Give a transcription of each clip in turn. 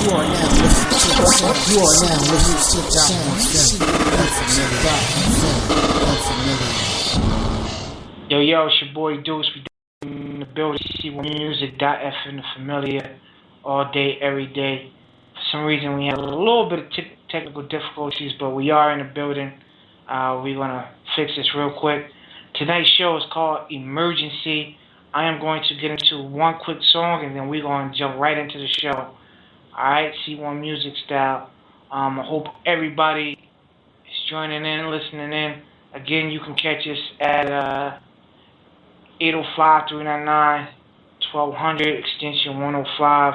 You are now listening to the sound. You are now listening to the sound. Yo, it's your boy Deuce. We in the building. C1music.fm, the familiar, all day, every day. For some reason, we have a little bit of technical difficulties, but we are in the building. We're gonna fix this real quick. Tonight's show is called Emergency. I am going to get into one quick song, and then we're going to jump right into the show. Alright, C1 Music style. I hope everybody is joining in, listening in. Again, you can catch us at 805-399-1200, extension 105,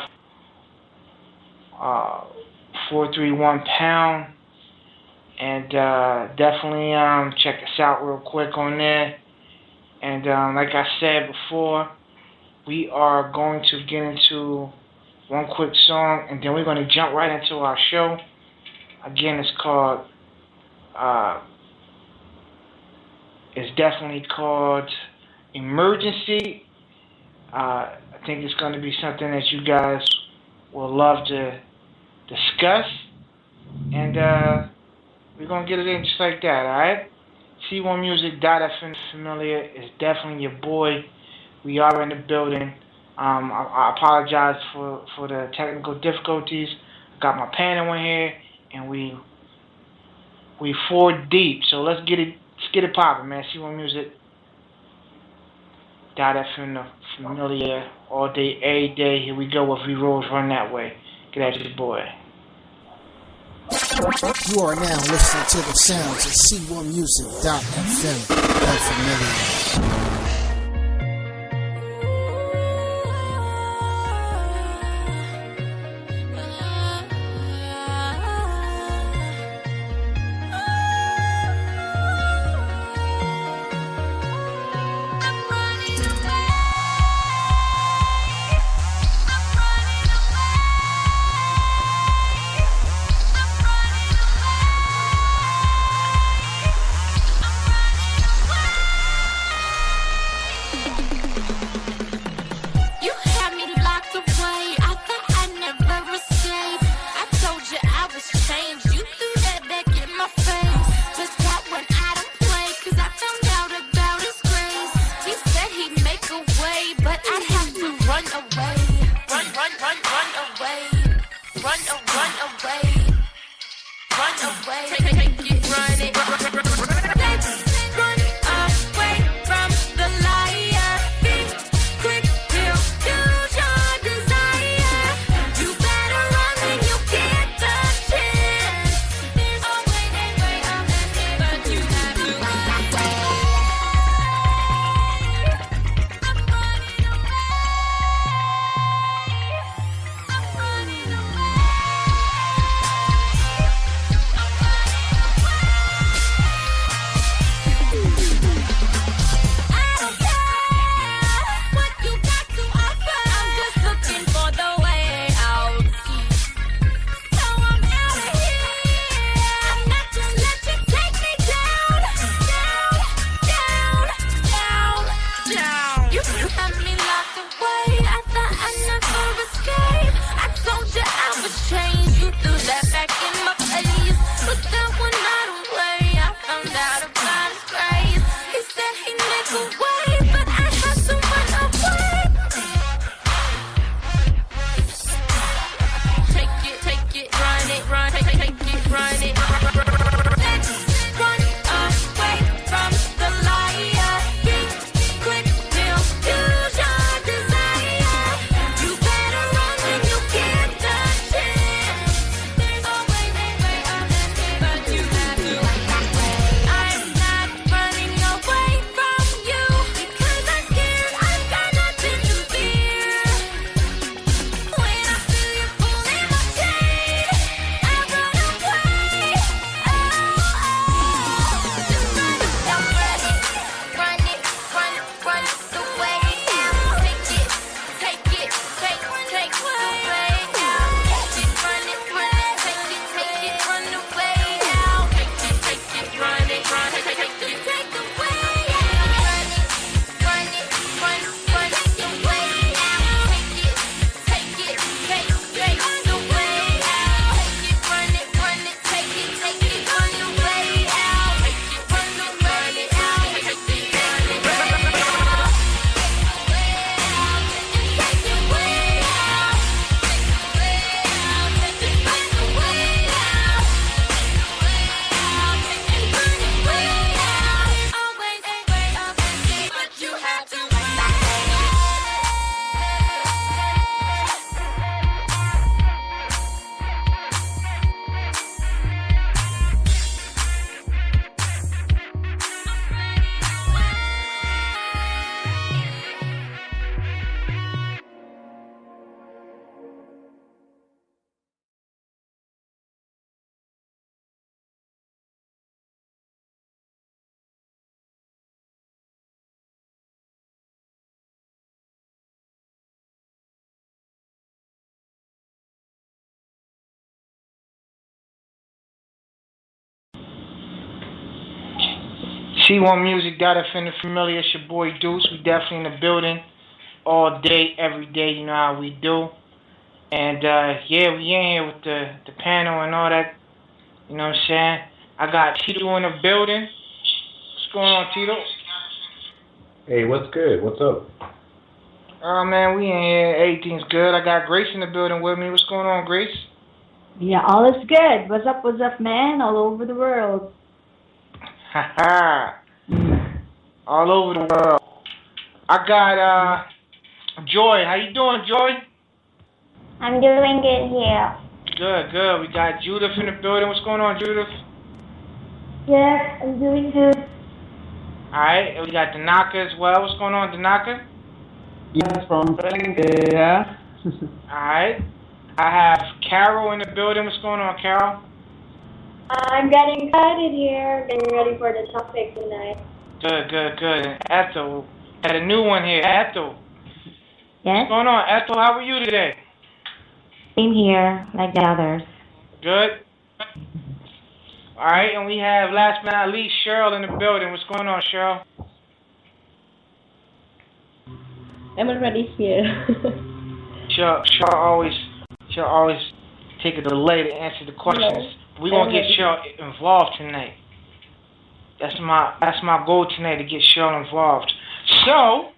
431 pound. And definitely check us out real quick on there. And like I said before, we are going to get into one quick song, and then we're going to jump right into our show. Again, it's called, it's definitely called Emergency. I think it's going to be something that you guys will love to discuss. And we're going to get it in just like that, alright? C1music.fm familiar is definitely your boy. We are in the building. I apologize for the technical difficulties. Got my panel in here, and we 4 deep. So let's get it popping, man. C1music.fm the familiar, all day, every day. Here we go. If we rolls run that way, get at your boy. You are now listening to the sounds of C1music.fm, the familiar. C1music.fm, the familiar, it's your boy Deuce. We definitely in the building all day, every day. You know how we do. And yeah, we in here with the panel and all that. You know what I'm saying? I got Tito in the building. What's going on, Tito? Hey, what's good? What's up? Oh man, we in here. Everything's good. I got Grace in the building with me. What's going on, Grace? Yeah, all is good. What's up, man? All over the world. Haha. All over the world. I got Joy. How you doing, Joy? I'm doing good here. Good. We got Judith in the building. What's going on, Judith? Yes, I'm doing good. Alright, and we got Danaka as well. What's going on, Danaka? Yes, from Spreaker, yeah. Alright. I have Carol in the building. What's going on, Carol? I'm getting excited here, getting ready for the topic tonight. Good. And Ethel. Got a new one here. Ethel. Yes? What's going on, Ethel? How are you today? Same here, like the others. Good. Alright, and we have, last but not least, Cheryl in the building. What's going on, Cheryl? I'm already here. Cheryl always take a delay to answer the questions. We're gonna get Cheryl involved tonight. That's my goal tonight, to get Cheryl involved. So,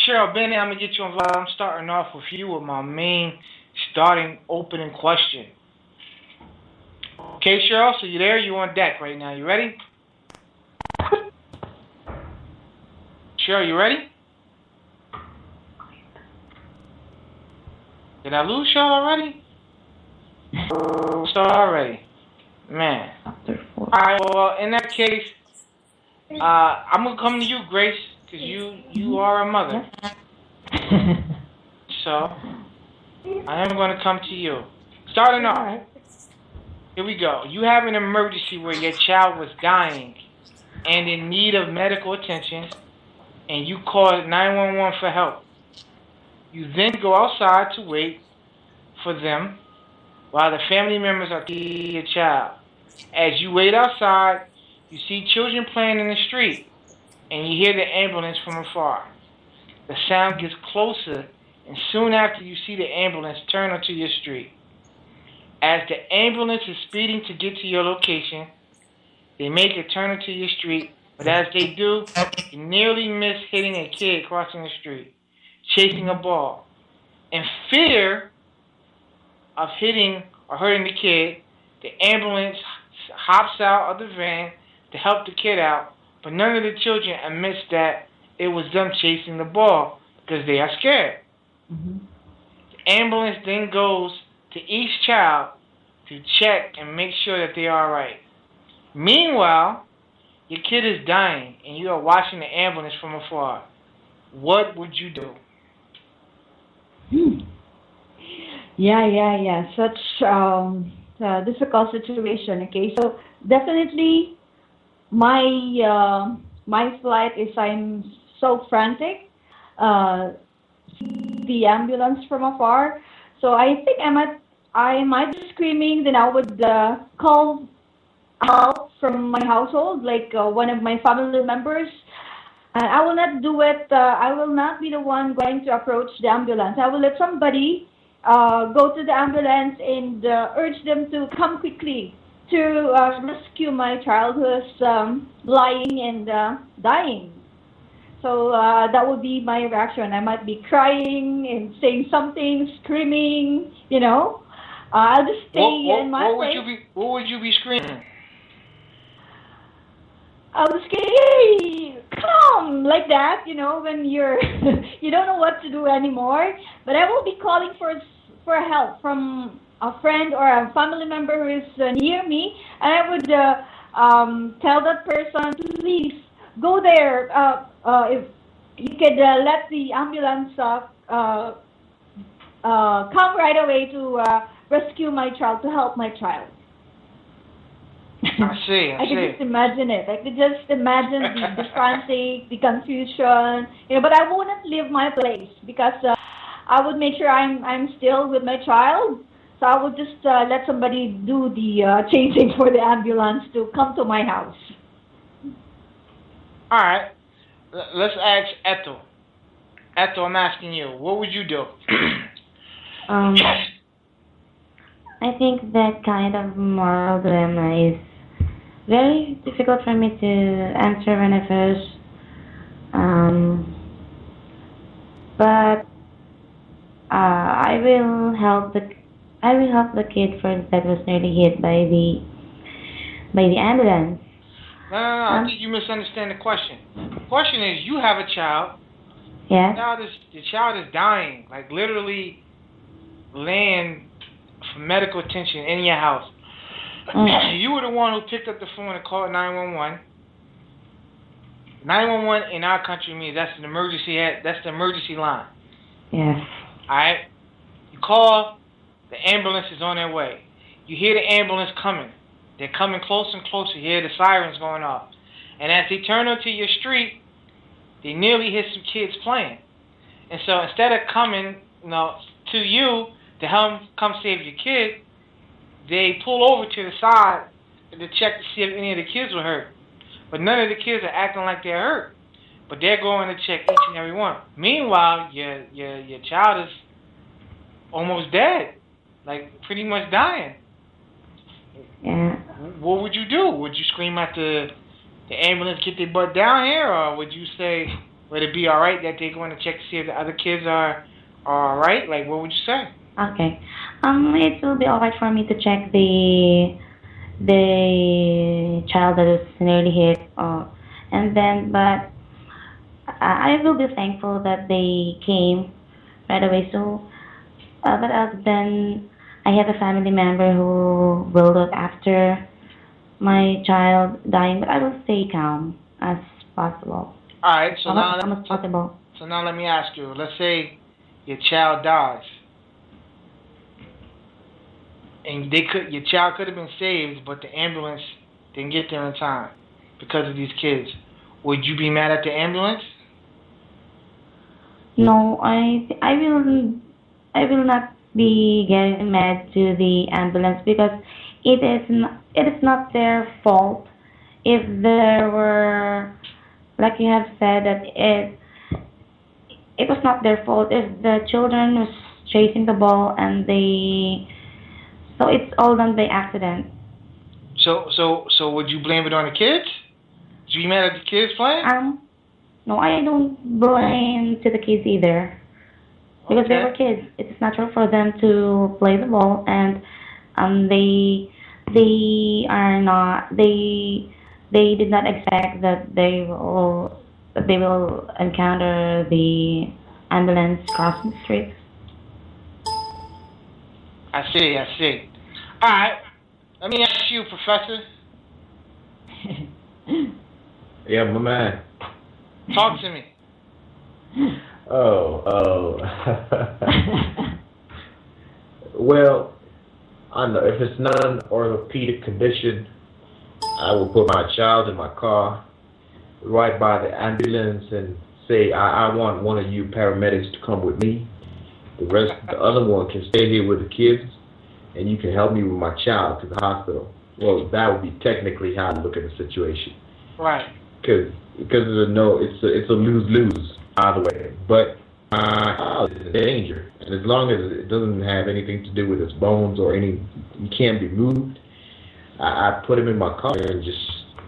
Cheryl Bennett, I'm gonna get you involved. I'm starting off with you with my main starting opening question. Okay, Cheryl, so you there? You on deck right now. You ready? Cheryl, you ready? Did I lose Cheryl already? Already. Man. Alright, well, in that case, I'm going to come to you, Grace, because you are a mother. So, I am going to come to you. Starting off. Here we go. You have an emergency where your child was dying and in need of medical attention, and you called 911 for help. You then go outside to wait for them while the family members are treating your child. As you wait outside, you see children playing in the street, and you hear the ambulance from afar. The sound gets closer, and soon after you see the ambulance turn onto your street. As the ambulance is speeding to get to your location, they make a turn into your street, but as they do, you nearly miss hitting a kid crossing the street, chasing a ball. In fear of hitting or hurting the kid, the ambulance hops out of the van to help the kid out, but none of the children admits that it was them chasing the ball because they are scared. Mm-hmm. The ambulance then goes to each child to check and make sure that they are alright. Meanwhile, your kid is dying and you are watching the ambulance from afar. What would you do? Yeah. Such a difficult situation. Okay, so definitely my flight is I'm so frantic. The ambulance from afar. So I think I might be screaming. Then I would call help from my household, like one of my family members. And I will not do it. I will not be the one going to approach the ambulance. I will let somebody go to the ambulance and urge them to come quickly to rescue my child who is lying and dying. So that would be my reaction. I might be crying and saying something, screaming, I'll just stay in my place. What would you be screaming? I was screaming, come, like that, when you're, you don't know what to do anymore. But I will be calling for help from a friend or a family member who is near me, and I would tell that person, please go there. If you could let the ambulance come right away to rescue my child, to help my child. I see. I can just imagine it. I could just imagine the frantic, the confusion. But I wouldn't leave my place because I would make sure I'm still with my child. So I would just let somebody do the chasing for the ambulance to come to my house. All right. Let's ask Ethel. Ethel, I'm asking you. What would you do? Um, I think that kind of moral dilemma is very difficult for me to answer when I first. Um, but I will help the kid first that was nearly hit by the ambulance. No. I think you misunderstand the question. The question is, you have a child. Yes. The child is dying, like literally laying for medical attention in your house. You were the one who picked up the phone and called 911. 911 in our country means that's an emergency. That's the emergency line. Yes. All right. You call, the ambulance is on their way. You hear the ambulance coming. They're coming closer and closer. You hear the sirens going off. And as they turn onto your street, they nearly hit some kids playing. And so instead of coming, to you to help come save your kid, they pull over to the side to check to see if any of the kids were hurt. But none of the kids are acting like they're hurt. But they're going to check each and every one. Meanwhile, your child is almost dead, like pretty much dying. Yeah. What would you do? Would you scream at the ambulance, get their butt down here, or would you say, would it be all right that they're going to check to see if the other kids are all right? Like, what would you say? Okay. It will be alright for me to check the child that was nearly hit, and then, but I will be thankful that they came right away. So, but other than I have a family member who will look after my child dying, but I will stay calm as possible. All right. So calm as possible. So now let me ask you. Let's say your child dies, and your child could have been saved, but the ambulance didn't get there in time because of these kids. Would you be mad at the ambulance? No, I will not be getting mad to the ambulance because it is not their fault. If there were, like you have said, that it was not their fault if the children was chasing the ball and so it's all done by accident. So would you blame it on the kids? Would you be mad at the kids playing? No, I don't blame to the kids either. Because they Okay. were kids. It's natural for them to play the ball, and they did not expect that they will encounter the ambulance crossing the street. I see. All right. Let me ask you, Professor. Yeah, my man. Talk to me. Oh. Well, I know if it's not an orthopedic condition, I will put my child in my car, ride by the ambulance, and say, I want one of you paramedics to come with me. The other one can stay here with the kids, and you can help me with my child to the hospital. Well, that would be technically how I look at the situation. Right. Because it's a lose-lose either way. But my child is in danger, and as long as it doesn't have anything to do with his bones or he can't be moved, I put him in my car and just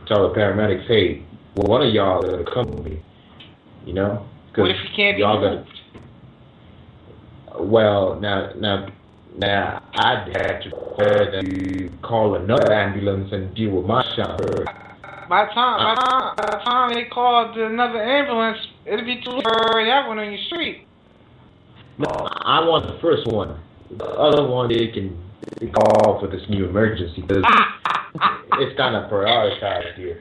tell the paramedics, hey, well, one of y'all gotta come with me, What if he can't be moved? Well, now I'd have to require that you call another ambulance and deal with my child. By the time they called another ambulance, it'll be too late to already have one on your street. No, I want the first one. The other one they can call for this new emergency because it's kind of prioritized here.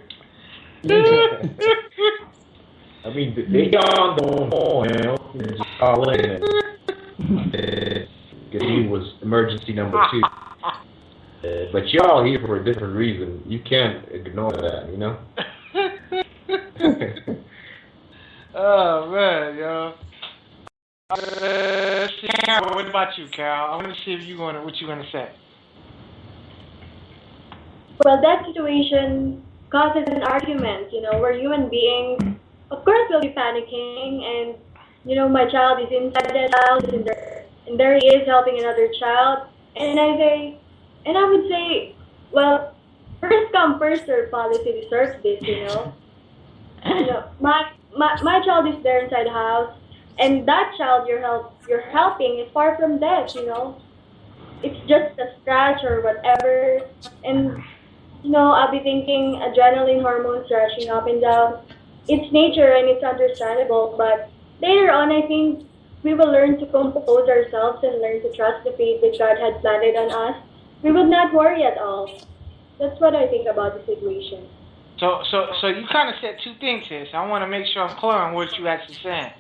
I mean, they all going on, just call in because he was emergency number 2. But y'all here for a different reason. You can't ignore that, Oh man, yo. Carol, what about you, Carol? I want to see what you're gonna say. Well, that situation causes an argument. We're human beings. Of course, we'll be panicking, and my child is inside the house, and there he is helping another child, and I would say, well, first come first serve policy deserves this. My child is there inside the house, and that child you're helping is far from death. It's just a scratch or whatever, and I'll be thinking adrenaline hormones rushing up and down. It's nature and it's understandable, but later on, I think we will learn to compose ourselves and learn to trust the fate that God had planted on us. We would not worry at all. That's what I think about the situation. So you kind of said two things here. So I want to make sure I'm clear on what you actually saying.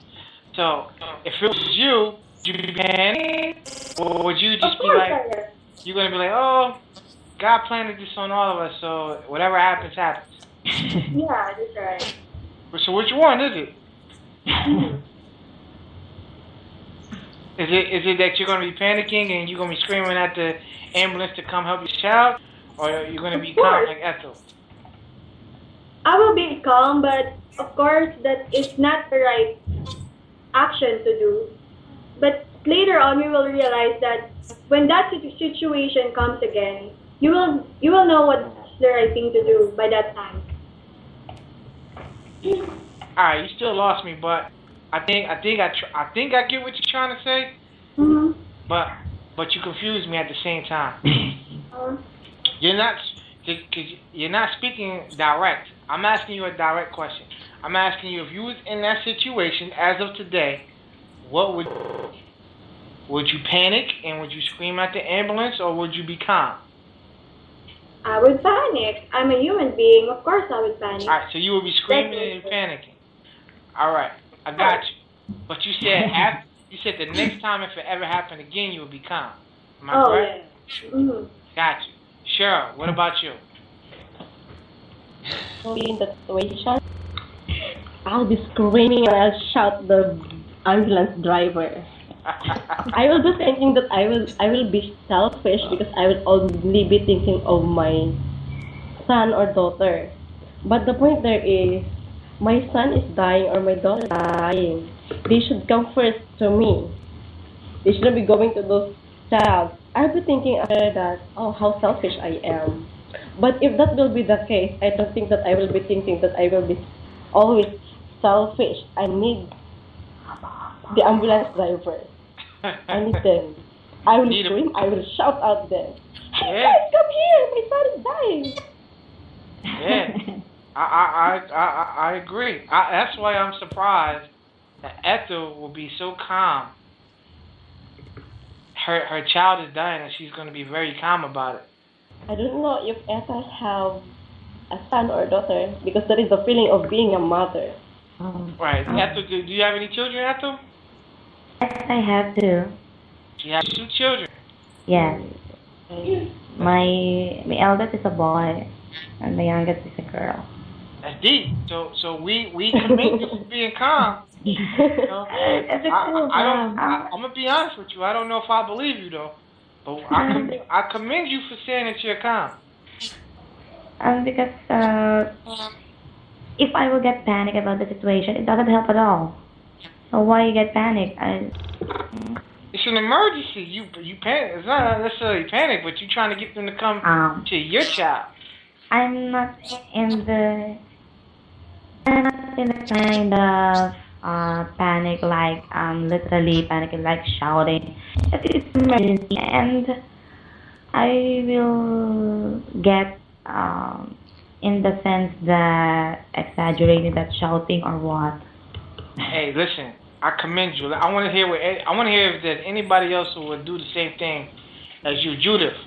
So if it was you, would you be panicking, or would you just be like, you're gonna be like, oh, God planted this on all of us, so whatever happens, happens. Yeah, that's right. So which one is it? Is it that you're gonna be panicking and you're gonna be screaming at the ambulance to come help your child, or are you gonna be calm like Ethel? I will be calm, but of course that is not the right action to do. But later on, we will realize that when that situation comes again, you will know what's the right thing to do by that time. Alright, you still lost me, but I think I get what you're trying to say. Mm-hmm. But you confused me at the same time. You're not speaking direct. I'm asking you a direct question. I'm asking you, if you was in that situation as of today, what would you panic and would you scream at the ambulance, or would you be calm? I would panic. I'm a human being. Of course I would panic. Alright, so you would be screaming and panicking. Alright, I got you. But you said the next time if it ever happened again, you would be calm. Am I correct? Yeah. Mm-hmm. Got you. Cheryl, what about you? In that situation, I'll be screaming and I'll shout the ambulance driver. I will be thinking that I will be selfish because I will only be thinking of my son or daughter. But the point there is, my son is dying or my daughter is dying. They should come first to me. They shouldn't be going to those child. I'll be thinking after that, oh, how selfish I am. But if that will be the case, I don't think that I will be thinking that I will be always selfish. I need the ambulance driver. I need them. I will scream, I will shout out them. Hey guys, come here! My son is dying! Yeah, I agree. That's why I'm surprised that Ethel will be so calm. Her child is dying and she's going to be very calm about it. I don't know if Ethel have a son or daughter, because that is the feeling of being a mother. Right. Ethel, do you have any children, Ethel? Yes, I have two. You have two children? Yes. My eldest is a boy, and the youngest is a girl. That's deep. So we commend you for being calm. You know? I'm gonna be honest with you. I don't know if I believe you though, but I commend you for saying that you're calm. Because if I will get panic about the situation, it doesn't help at all. So why you get panic? It's an emergency. You panic. It's not necessarily panic, but you're trying to get them to come to your child. I'm not in the kind of panic, like literally panicking, like shouting. It's emergency, and I will get in the sense that exaggerating, that shouting or what. Hey, listen, I commend you. I want to hear if there's anybody else who would do the same thing as you, Judith.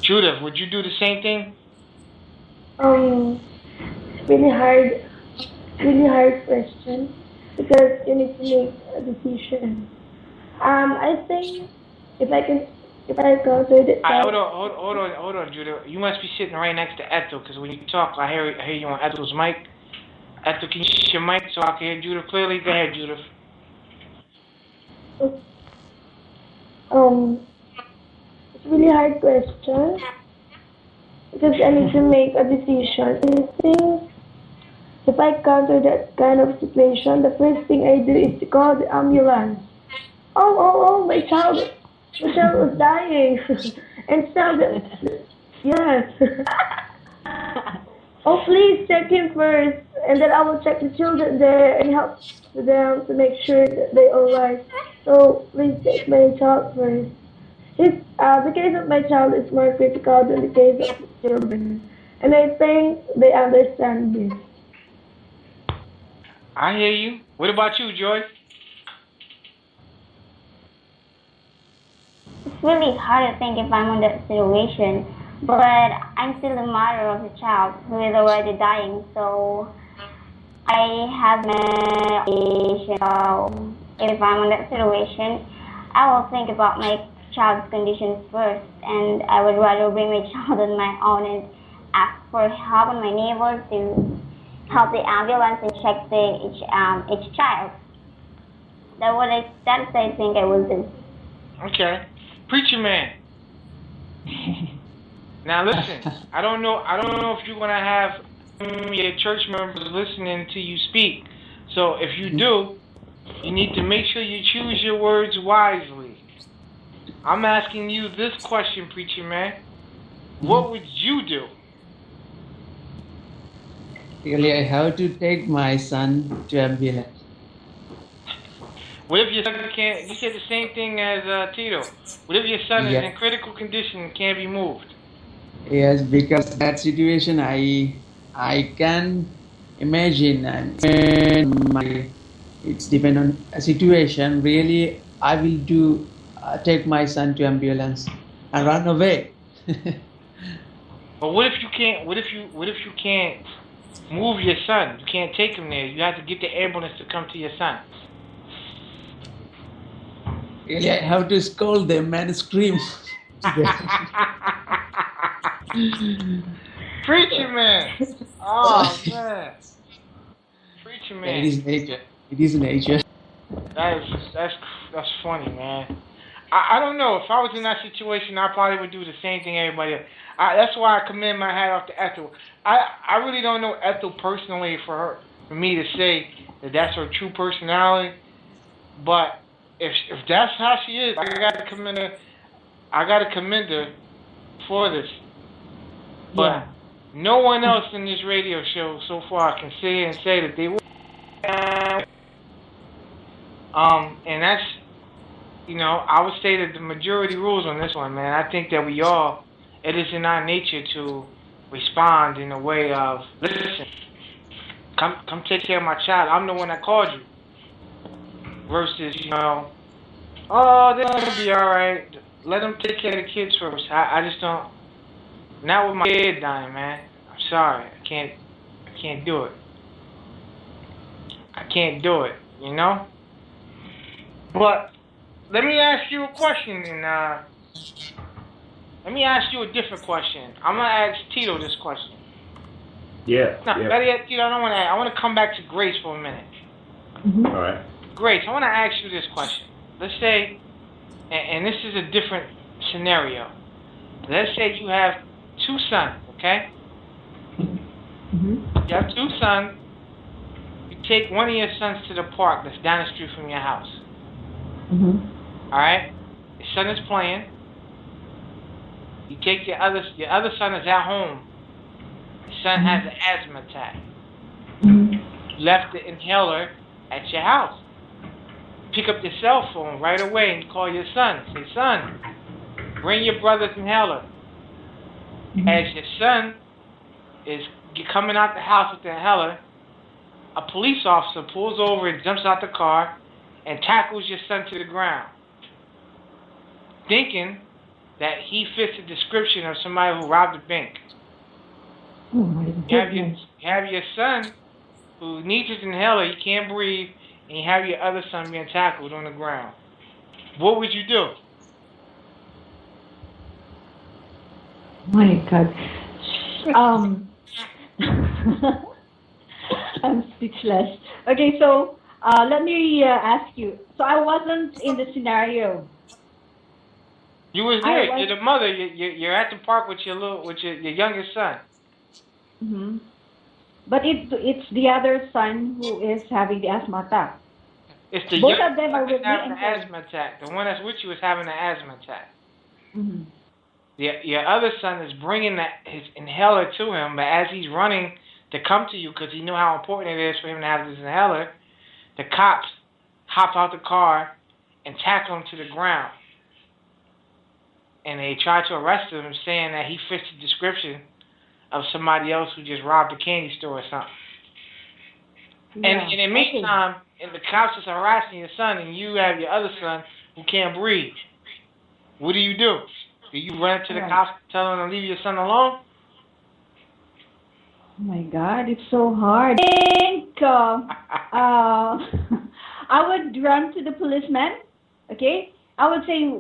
Judith, would you do the same thing? It's really hard question, because you need to make a decision. I think if I go through it. Hold on, Judith. You must be sitting right next to Ethel, because when you talk, I hear you on Ethel's mic. Ethel, can you shut your mic so I can hear Judith clearly? Go ahead, Judith. really hard question because I need to make a decision. I think if I encounter that kind of situation, the first thing I do is to call the ambulance. Oh, my child was dying, and tell them, yes. Oh, please check him first, and then I will check the children there and help them to make sure that they're alright. So please take my child first. The case of my child is more critical than the case of the children, and I think they understand this. I hear you. What about you, Joy? It's really hard to think if I'm in that situation, but I'm still the mother of the child who is already dying, so I have my option. So if I'm in that situation, I will think about my child's conditions first, and I would rather bring my child on my own and ask for help on my neighbors to help the ambulance and check each child. That's I think I will do. Okay. Preacher man. Now listen, I don't know if you're gonna have your church members listening to you speak. So if you do, you need to make sure you choose your words wisely. I'm asking you this question, preacher man. What would you do? Really, I have to take my son to ambulance. What if your son can't? You said the same thing as Tito. What if your son is in critical condition and can't be moved? Yes, because that situation I can imagine, and it's depend on a situation. Really, I will do take my son to ambulance and run away. But what if you can't? What if you can't move your son? You can't take him there. You have to get the ambulance to come to your son. Really, I have to scold them and scream. Preacher man. Oh man. Preacher man. It is nature. It is nature. That's funny, man. I don't know. If I was in that situation, I probably would do the same thing everybody else. That's why I commend my hat off to Ethel. I really don't know Ethel personally for me to say that that's her true personality. But if that's how she is, I gotta commend her. I gotta commend her for this. But no one else in this radio show so far can sit here and say that they will. And that's, I would say that the majority rules on this one, man. I think that it is in our nature to respond in a way of, listen, come take care of my child. I'm the one that called you. Versus, oh, they're going to be all right. Let them take care of the kids first. I just don't. Not with my kid dying, man. I'm sorry. I can't do it. I can't do it, But let me ask you a question, and let me ask you a different question. I'm gonna ask Tito this question. Yeah. Better yet, Tito, I want to come back to Grace for a minute. Mm-hmm. All right. Grace, I want to ask you this question. Let's say, and this is a different scenario. Let's say you have 2 sons, okay? Mm-hmm. You have 2 sons. You take one of your sons to the park that's down the street from your house. Mm-hmm. All right? Your son is playing. You take your other son is at home. Your son has an asthma attack. Mm-hmm. You left the inhaler at your house. Pick up your cell phone right away and call your son. Say, son, bring your brother's inhaler. Mm-hmm. As your son is coming out the house with the inhaler, a police officer pulls over and jumps out the car and tackles your son to the ground, thinking that he fits the description of somebody who robbed a bank. Oh my goodness. You have your son who needs his inhaler, he can't breathe, and you have your other son being tackled on the ground. What would you do? My God. I'm speechless. Okay, so let me ask you. So I wasn't in the scenario. You was there. You're the mother. You're at the park with your youngest son. Mm-hmm. But it's the other son who is having the asthma attack. It's the Both youngest of them son are that's with me having and an asthma attack. The one that's with you is having an asthma attack. Mm-hmm. Your other son is bringing his inhaler to him, but as he's running to come to you because he knew how important it is for him to have this inhaler, the cops hop out the car and tackle him to the ground. And they try to arrest him, saying that he fits the description of somebody else who just robbed a candy store or something. Yeah, and in the meantime, and the cops is harassing your son, and you have your other son who can't breathe. What do? Do you run to the cops, tell them to leave your son alone? Oh my God, it's so hard. I think I would run to the policeman. Okay, I would say,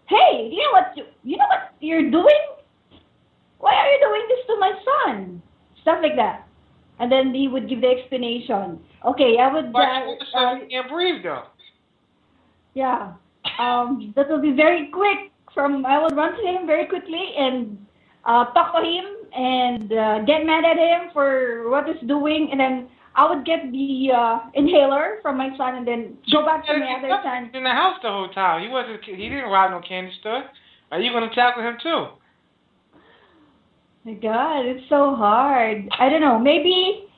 "Hey, you know what you're doing? Why are you doing this to my son?" Stuff like that. And then he would give the explanation. Okay, I would. But you can't breathe though. Yeah. That will be very quick. I would run to him very quickly and talk to him and get mad at him for what he's doing, and then I would get the inhaler from my son and then go back to my other son. In the house the whole time. He didn't rob no candy store. Are you gonna tackle him too? My God, it's so hard. I don't know. Maybe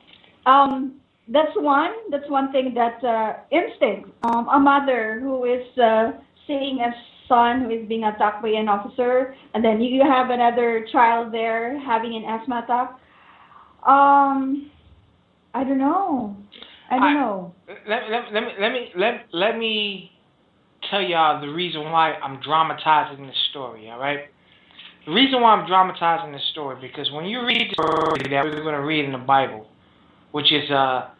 that's one thing that instinct. A mother who is seeing a son who is being attacked by an officer, and then you have another child there having an asthma attack. I don't know. Let me tell y'all the reason why I'm dramatizing this story. All right. The reason why I'm dramatizing this story, because when you read the story that we're going to read in the Bible, which is a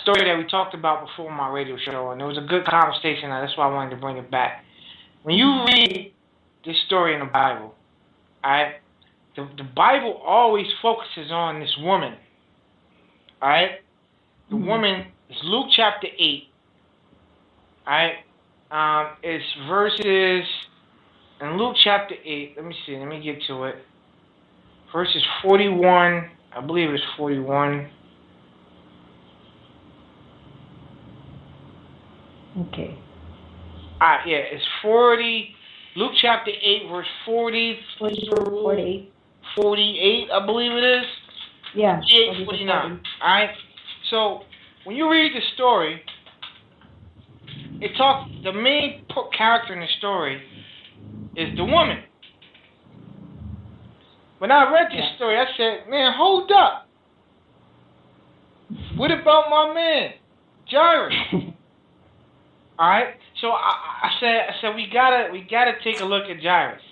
story that we talked about before on my radio show, and it was a good conversation, and that's why I wanted to bring it back. When you read this story in the Bible, alright, the Bible always focuses on this woman, alright? The woman is Luke chapter 8, alright? It's verses... In Luke chapter 8, let me get to it. Verses 41, I believe it's 41. Okay. Yeah, it's 40. Luke chapter 8, verse 40. 48. 48, I believe it is. Yeah. 48, 49. Alright? So, when you read the story, the main character in the story is the woman. When I read this story, I said, man, hold up. What about my man, Jairus? Alright? So I said we gotta take a look at Jairus.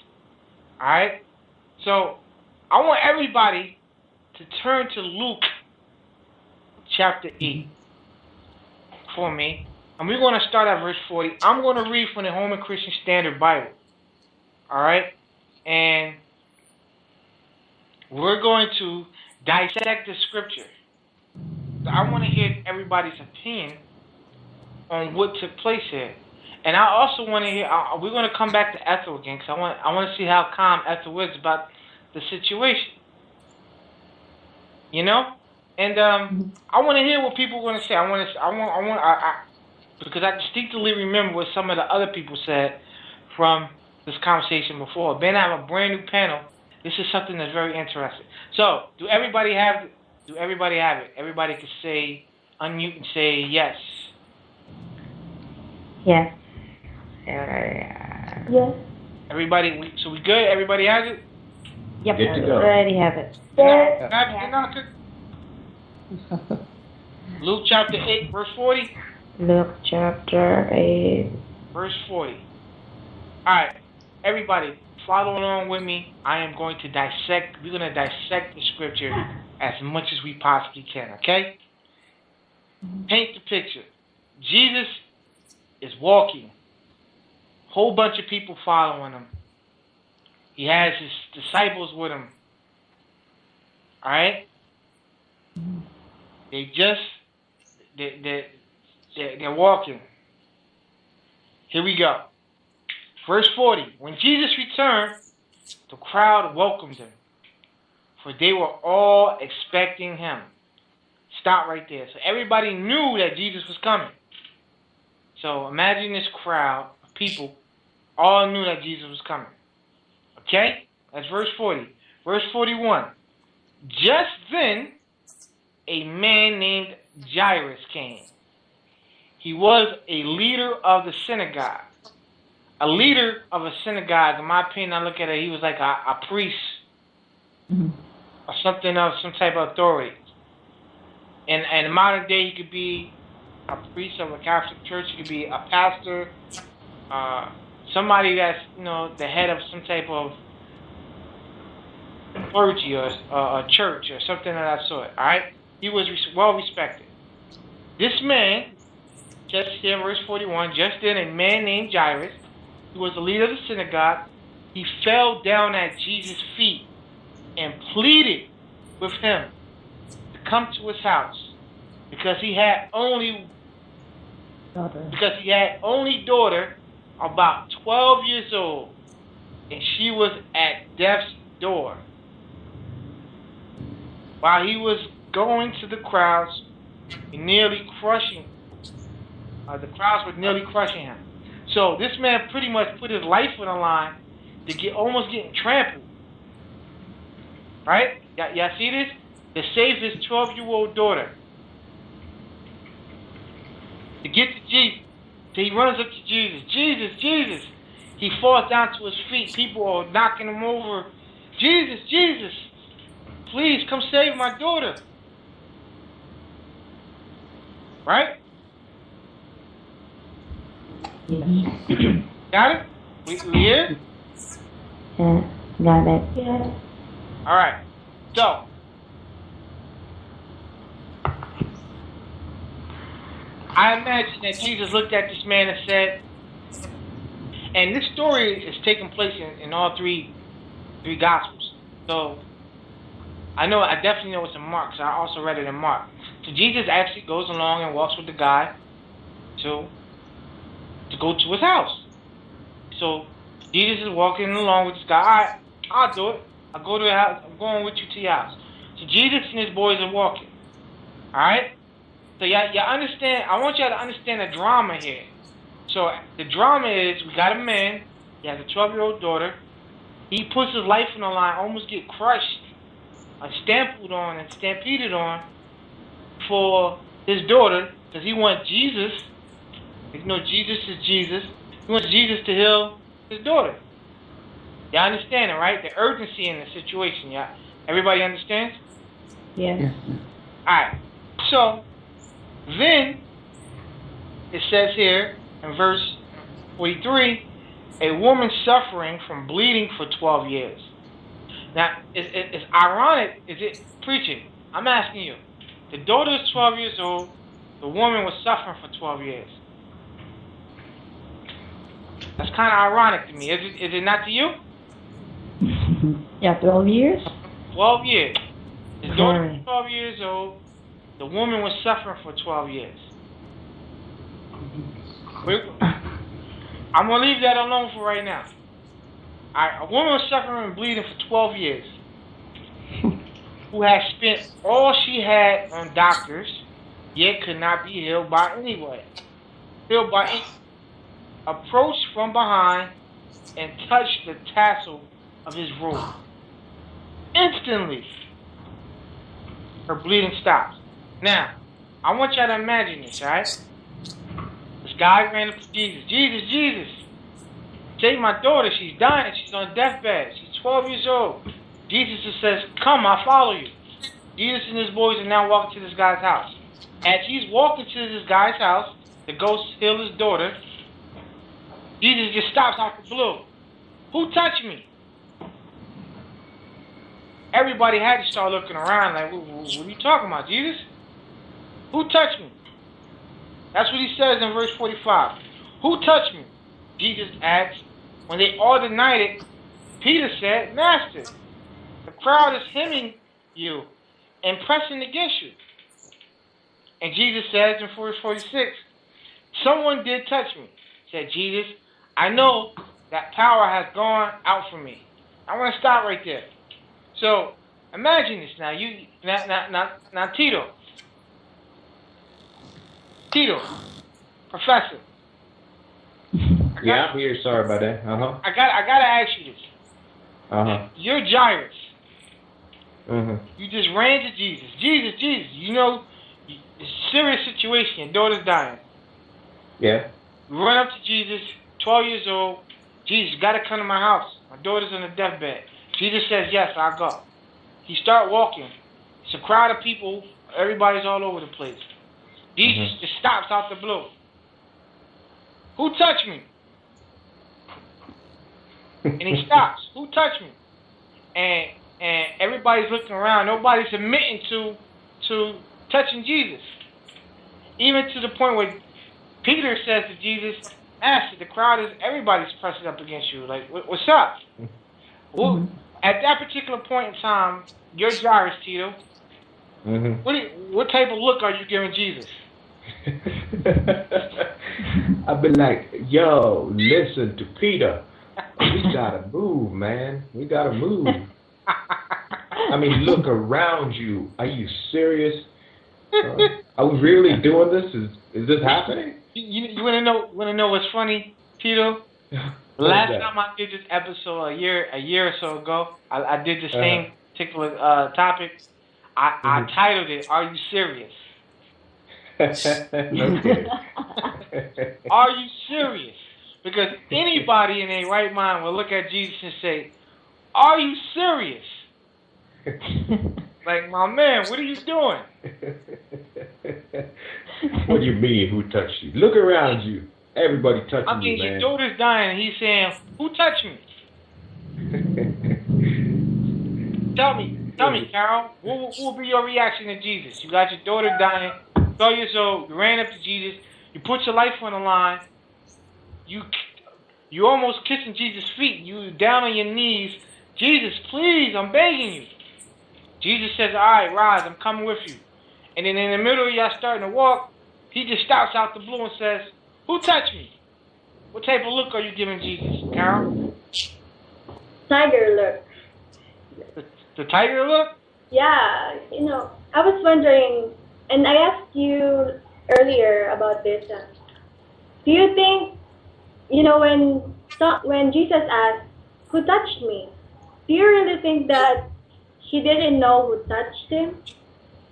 Alright? So I want everybody to turn to Luke chapter 8 for me. And we're gonna start at verse 40. I'm gonna read from the Holman Christian Standard Bible. Alright? And we're going to dissect the scripture. So I want to hear everybody's opinion on what took place here. And I also want to hear, we're going to come back to Ethel again, because I want to see how calm Ethel is about the situation. You know? And I want to hear what people are going to say. Because I distinctly remember what some of the other people said from this conversation before. Ben, I have a brand new panel. This is something that's very interesting. So, do everybody have it? Everybody can say, unmute and say yes. Yes. Yes. Everybody, so we good? Everybody has it? Yep. Good to go. Already have it. Yes. Luke chapter 8, verse 40. Luke chapter 8. Verse 40. Alright, everybody, follow along with me. We're going to dissect the scripture as much as we possibly can, okay? Paint the picture. Jesus is walking. Whole bunch of people following him. He has his disciples with him. Alright? They're walking. Here we go. Verse 40. When Jesus returned, the crowd welcomed him, for they were all expecting him. Stop right there. So everybody knew that Jesus was coming. So imagine this crowd of people all knew that Jesus was coming. Okay? That's verse 40. Verse 41. Just then, a man named Jairus came. He was a leader of the synagogue. A leader of a synagogue, in my opinion, I look at it, he was like a priest or something of some type of authority. In modern day, he could be a priest of a Catholic church. He could be a pastor, somebody that's the head of some type of clergy or a church or something of that sort. All right, he was well respected. This man, just here, verse 41. Just then, a man named Jairus, who was the leader of the synagogue, he fell down at Jesus' feet and pleaded with him to come to his house because he had only daughter about 12 years old, and she was at death's door. While he was going to the crowds, the crowds were nearly crushing him. So this man pretty much put his life on the line to almost getting trampled. Right? Y'all see this? To save his 12-year-old daughter. To get to Jesus. So he runs up to Jesus. Jesus, Jesus. He falls down to his feet. People are knocking him over. Jesus, Jesus. Please come save my daughter. Right? Got it? We here? Yeah, got it. Yeah. Alright. So, I imagine that Jesus looked at this man and said, and this story is taking place in all three Gospels. So, I definitely know it's in Mark, so I also read it in Mark. So Jesus actually goes along and walks with the guy to go to his house. So Jesus is walking along with this guy. All right, I'll do it. I'll go to the house. I'm going with you to your house. So Jesus and his boys are walking. All right. So y'all understand. I want y'all to understand the drama here. So the drama is we got a man. He has a 12-year-old daughter. He puts his life on the line, almost get crushed, stampeded on, and stampeded on for his daughter because he wants Jesus. Jesus is Jesus. He wants Jesus to heal his daughter. Y'all understand it, right? The urgency in the situation, y'all. Everybody understands? Yes. Alright. So, then, it says here, in verse 43, a woman suffering from bleeding for 12 years. Now, it's ironic, is it preaching? I'm asking you. The daughter is 12 years old. The woman was suffering for 12 years. That's kind of ironic to me. Is it not to you? Yeah, 12 years? 12 years. His daughter was 12 years old. The woman was suffering for 12 years. I'm going to leave that alone for right now. A woman was suffering and bleeding for 12 years. Who had spent all she had on doctors, yet could not be healed by anyone. Approached from behind and touched the tassel of his robe. Instantly, her bleeding stopped. Now, I want y'all to imagine this, alright? This guy ran up to Jesus. Jesus, Jesus, take my daughter. She's dying. She's on deathbed. She's 12 years old. Jesus just says, come, I'll follow you. Jesus and his boys are now walking to this guy's house. As he's walking to this guy's house to go heal his daughter, Jesus just stops out the blue. Who touched me? Everybody had to start looking around like, what are you talking about, Jesus? Who touched me? That's what he says in verse 45. Who touched me? Jesus asked. When they all denied it, Peter said, Master, the crowd is hemming you and pressing against you. And Jesus says in verse 46, someone did touch me, said Jesus. I know that power has gone out from me. I want to stop right there. So imagine this now. Now, Tito, Professor. I'm here. Sorry about that. I gotta ask you this. You're Jairus. You just ran to Jesus. Jesus. You know, it's a serious situation. Your daughter's dying. Yeah. You run up to Jesus, 12 years old. Jesus, you gotta come to my house. My daughter's on a deathbed. Jesus says, yes, I'll go. He start walking. It's a crowd of people. Everybody's all over the place. Jesus just stops out the blue. Who touched me? And he stops. Who touched me? And everybody's looking around. Nobody's admitting to touching Jesus. Even to the point where Peter says to Jesus, Master, the crowd is, everybody's pressing up against you. Like, what's up? Well, at that particular point in time, you're Jairus, Tito. What type of look are you giving Jesus? I've been like, yo, listen to Peter. We gotta move, man. We gotta move. I mean, look around you. Are you serious? Are we really doing this? Is this happening? You wanna know what's funny, Tito? Last time I did this episode a year or so ago, I did the same particular topic. I titled it, "Are You Serious?" Okay. Are you serious? Because anybody in their right mind will look at Jesus and say, "Are you serious?" Like, my man, what are you doing? What do you mean, who touched you? Look around you. Everybody touching you, man. Your daughter's dying, and he's saying, "Who touched me?" Tell me, Carol, what will be your reaction to Jesus? You got your daughter dying, 12 years old, you ran up to Jesus, you put your life on the line, you almost kissing Jesus' feet, you down on your knees, Jesus, please, I'm begging you. Jesus says, all right, rise, I'm coming with you. And then in the middle of y'all starting to walk, he just stops out the blue and says, who touched me? What type of look are you giving Jesus, Carol? Tiger look. The tiger look? Yeah, I was wondering, and I asked you earlier about this. Do you think, when Jesus asked, who touched me? Do you really think that he didn't know who touched him?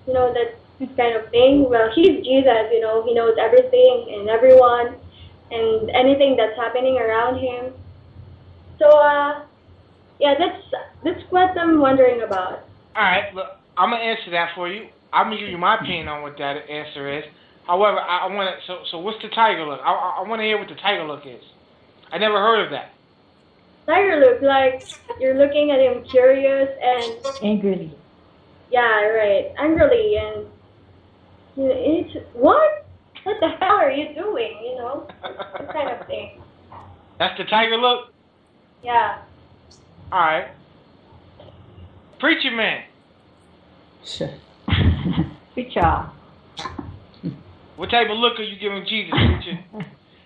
That kind of thing. Well, he's Jesus, he knows everything and everyone and anything that's happening around him. So, yeah, that's what I'm wondering about. All right, look, I'm gonna answer that for you. I'm gonna give you my opinion on what that answer is. However, I want to. So what's the tiger look? I want to hear what the tiger look is. I never heard of that. Tiger look, like you're looking at him curious and Angrily. Yeah, right. Angrily and it's what? What the hell are you doing? That kind of thing. That's the tiger look? Yeah. All right. Preacher man. Preacher. What type of look are you giving Jesus, preacher?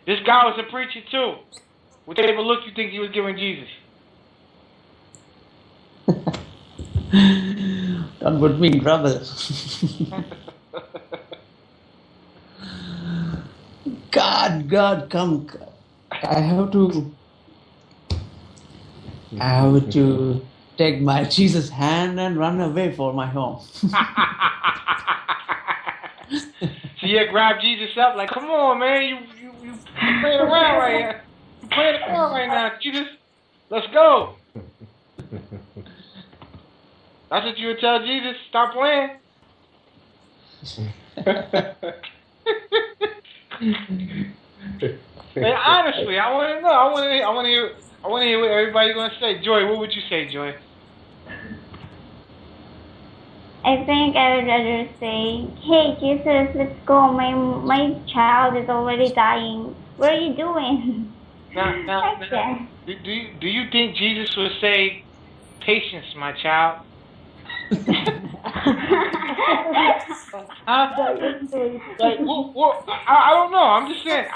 This guy was a preacher too. What type of look you think he was giving Jesus? Don't put me in trouble. God, come. I have to take my Jesus' hand and run away for my home. So you grab Jesus up like, come on, man, you playing around right here. You playing around right now, Jesus. Let's go. That's what you would tell Jesus. Stop playing. Man, honestly, I want to know. I want to hear what everybody's gonna say. Joy, what would you say, Joy? I think I would rather say, hey Jesus, let's go. My child is already dying. What are you doing? Now, do you think Jesus would say, patience, my child? Like, I don't know. I'm just saying.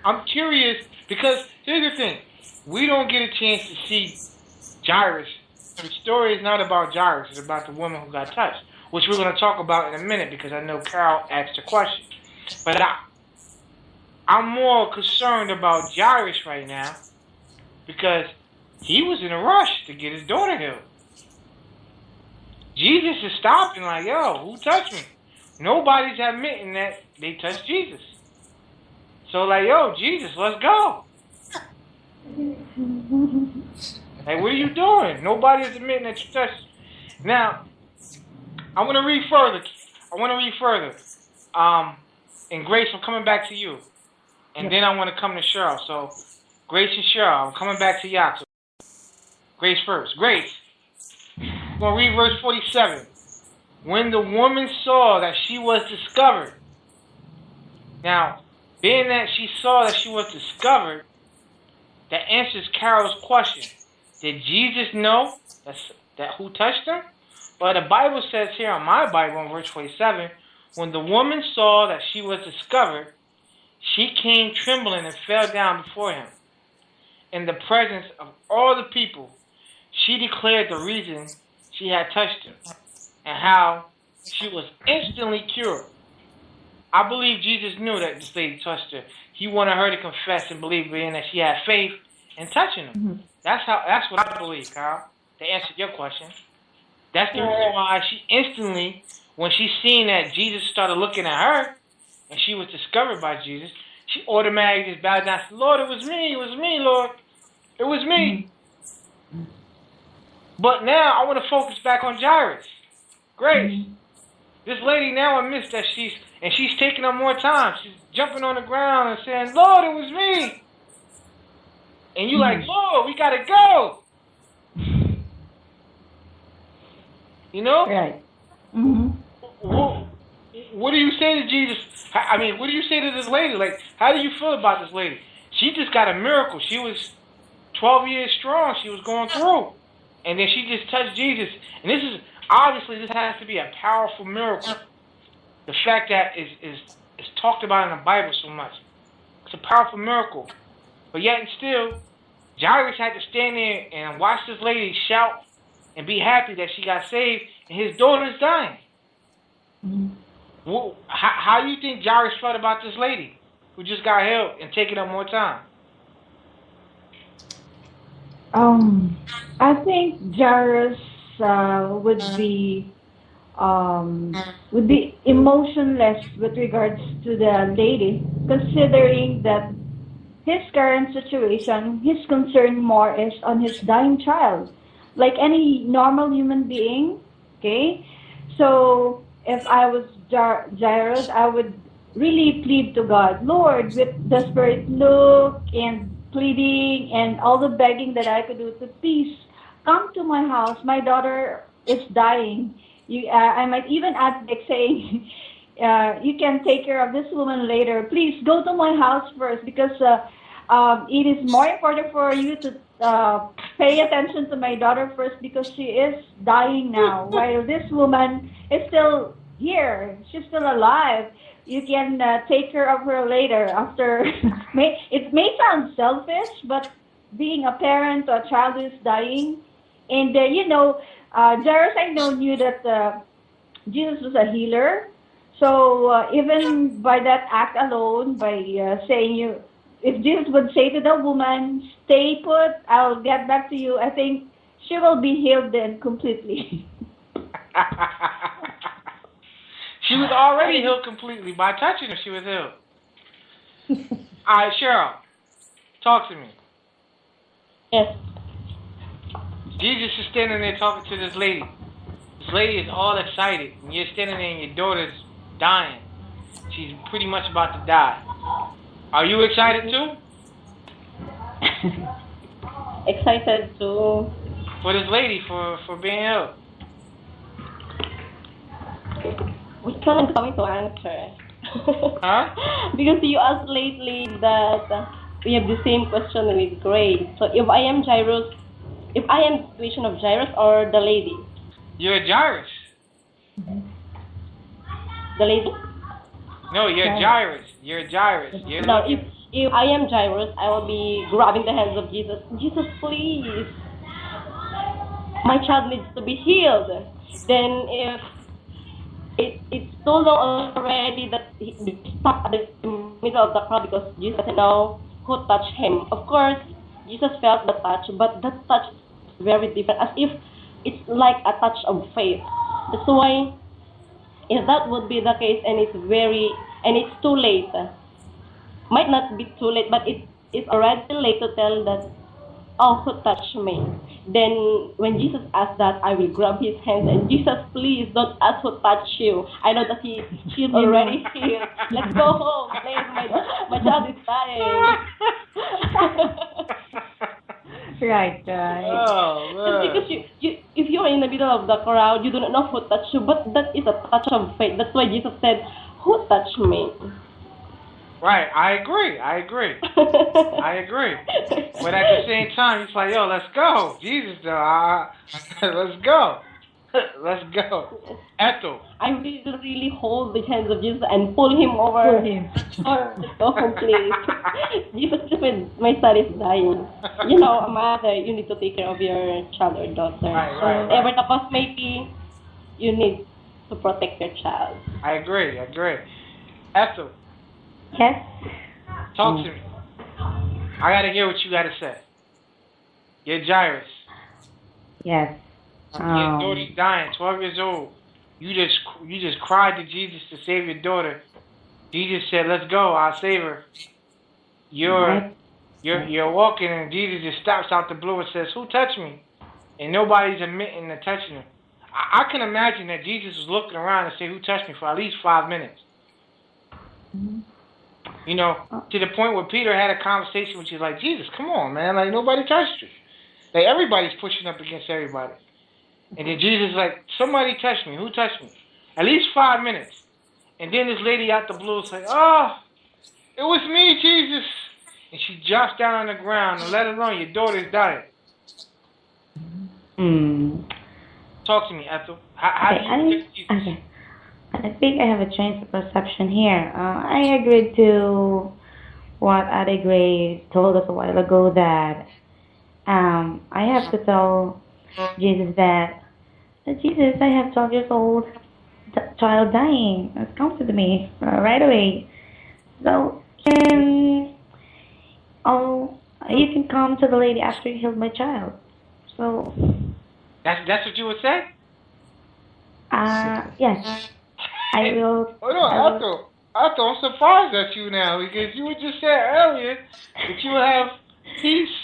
I'm curious because here's the thing. We don't get a chance to see Jairus. The story is not about Jairus. It's about the woman who got touched, which we're going to talk about in a minute because I know Carol asked a question. But I'm more concerned about Jairus right now because he was in a rush to get his daughter healed. Jesus is stopping like, yo, who touched me? Nobody's admitting that they touched Jesus. So like, yo, Jesus, let's go. Like, what are you doing? Nobody's admitting that you touched. Now, I want to read further. And Grace, I'm coming back to you. And then I want to come to Cheryl. So, Grace and Cheryl, I'm coming back to y'all. So, Grace first. Grace, I'm going to read verse 47. When the woman saw that she was discovered. Now, being that she saw that she was discovered, that answers Carol's question. Did Jesus know that who touched her? Well, the Bible says here on my Bible in verse 47, when the woman saw that she was discovered, she came trembling and fell down before him. In the presence of all the people, she declared the reason she had touched him and how she was instantly cured. I believe Jesus knew that this lady touched her. He wanted her to confess and believe in that she had faith in touching him. Mm-hmm. That's what I believe, Kyle, to answer your question. That's the reason why she instantly, when she seen that Jesus started looking at her and she was discovered by Jesus, she automatically just bowed down and said, Lord, it was me, Lord. It was me. Mm-hmm. But now I want to focus back on Jairus. Grace. Mm-hmm. This lady now admits that she's taking up more time. She's jumping on the ground and saying, Lord, it was me. And you like, Lord, we got to go. You know? Right. Mm-hmm. What do you say to Jesus? I mean, what do you say to this lady? Like, how do you feel about this lady? She just got a miracle. She was 12 years strong. She was going through. And then she just touched Jesus. And this is, obviously, this has to be a powerful miracle. The fact that is talked about in the Bible so much. It's a powerful miracle. But yet and still, Jairus had to stand there and watch this lady shout and be happy that she got saved and his daughter's dying. Mm-hmm. Well, how do you think Jairus felt about this lady who just got healed and taking up more time? I think Jairus would be emotionless with regards to the lady, considering that his current situation, his concern more is on his dying child, like any normal human being. Okay, so if I was Jairus, I would really plead to God, Lord, with desperate look and pleading and all the begging that I could do, to please come to my house. My daughter is dying. I might even add, like, saying, you can take care of this woman later. Please go to my house first, because it is more important for you to pay attention to my daughter first, because she is dying now, while this woman is still here. She's still alive. You can take care of her later after. It may sound selfish, but being a parent to a child who is dying, and Jairus, I knew that Jesus was a healer. So even by that act alone, by saying, if Jesus would say to the woman, stay put, I'll get back to you, I think she will be healed then completely. She was already healed completely. By touching her, she was healed. All right, Cheryl, talk to me. Yes. Jesus is standing there talking to this lady. This lady is all excited. And you're standing there and your daughter's dying. She's pretty much about to die. Are you excited too? Excited too. For this lady, for being healed. Which one I'm coming to answer? Huh? Because you asked lately that we have the same question with Grace. So if I am Jairus, if I am the situation of Jairus or the lady? You're Jairus. The lady? No, you're Jairus. You're Jairus. You're no, if I am Jairus, I will be grabbing the hands of Jesus. Jesus, please, my child needs to be healed. Then if it's so long already that he stuck at the middle of the crowd because Jesus doesn't know who touched him. Of course, Jesus felt the touch, but that touch is very different, as if it's like a touch of faith. That's why, if that would be the case, and it's too late, might not be too late, but it's already late to tell that, oh, who touched me? Then when Jesus asked that, I will grab his hands and, Jesus, please don't ask who touched you. I know that he's already here. Let's go home, please. My child is dying. Right. Oh, man. Because you if you're in the middle of the crowd, you do not know who touched you, but that is a touch of faith. That's why Jesus said, who touched me? Right, I agree. But at the same time, it's like, yo, let's go. Jesus, though, let's go. Let's go. Ethel. I really hold the hands of Jesus and pull him over. Let's go home, please. Jesus, my son is dying. You know, a mother, you need to take care of your child or daughter. Right. Whatever the cost may be, you need to protect your child. I agree. Ethel. Yes. Talk to me. I gotta hear what you gotta say. You're Jairus. Yes. Your daughter's dying, 12 years old. You just cried to Jesus to save your daughter. Jesus said, "Let's go. I'll save her." You're walking, and Jesus just stops out the blue and says, "Who touched me?" And nobody's admitting to touching him. I can imagine that Jesus was looking around and say, "Who touched me?" for at least 5 minutes. You know, to the point where Peter had a conversation with you like, Jesus, come on, man. Like, nobody touched you. Like, everybody's pushing up against everybody. And then Jesus is like, somebody touched me. Who touched me? At least 5 minutes. And then this lady out the blue is like, oh, it was me, Jesus. And she drops down on the ground and let alone your daughter's dying. Talk to me, Ethel. How do you protect Jesus? Okay. I think I have a change of perception here. I agreed to what Ade Gray told us a while ago that I have to tell Jesus that, Jesus, I have 12 years old child dying. Come to me right away. So, you can come to the lady after you healed my child. So. That's what you would say? Yes. I will. Hold on, Ethel, I'm surprised at you now because you were just saying earlier that you would have peace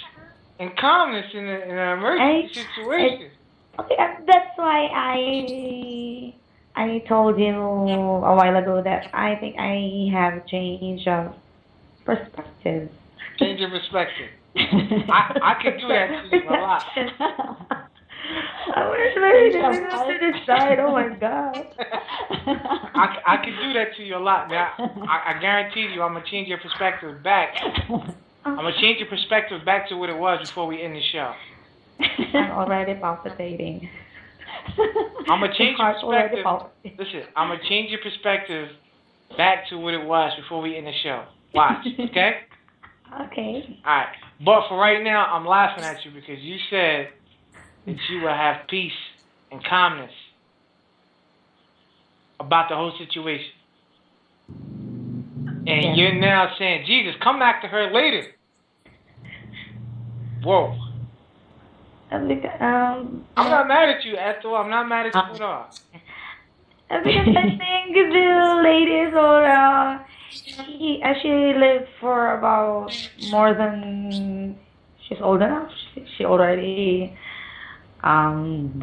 and calmness in an emergency situation. Okay, that's why I told you a while ago that I think I have a change of perspective. Change your perspective. I could do that to you a lot. I was very difficult to decide. Oh my God. I can do that to you a lot. Now, I guarantee you, I'm gonna change your perspective back. I'm gonna change your perspective back to what it was before we end the show. I'm already palpitating. I'm gonna change your perspective. Listen, I'm gonna change your perspective back to what it was before we end the show. Watch, okay? Okay. All right. But for right now, I'm laughing at you because you said that you will have peace and calmness about the whole situation. And you're now saying, Jesus, come back to her later. Whoa. I'm not mad at you, Ethel. I'm not mad at you at all. Because I think the lady she actually lived for about more than she's old enough. She already done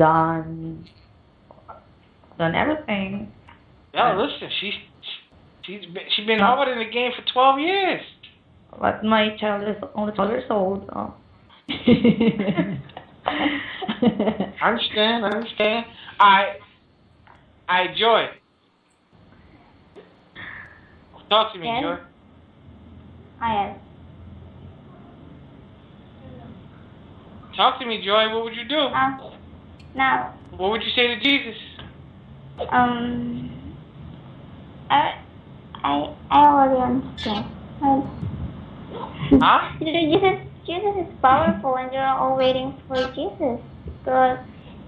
everything. Yeah, listen, she's been hard in the game for 12 years. But my child is only 12 years old. Oh. I understand. I Joy. Talk to me, Yes? Joy. Yes. Talk to me, Joy. What would you do? Now, What would you say to Jesus? I already understand. Huh? Jesus is powerful, and they're all waiting for Jesus because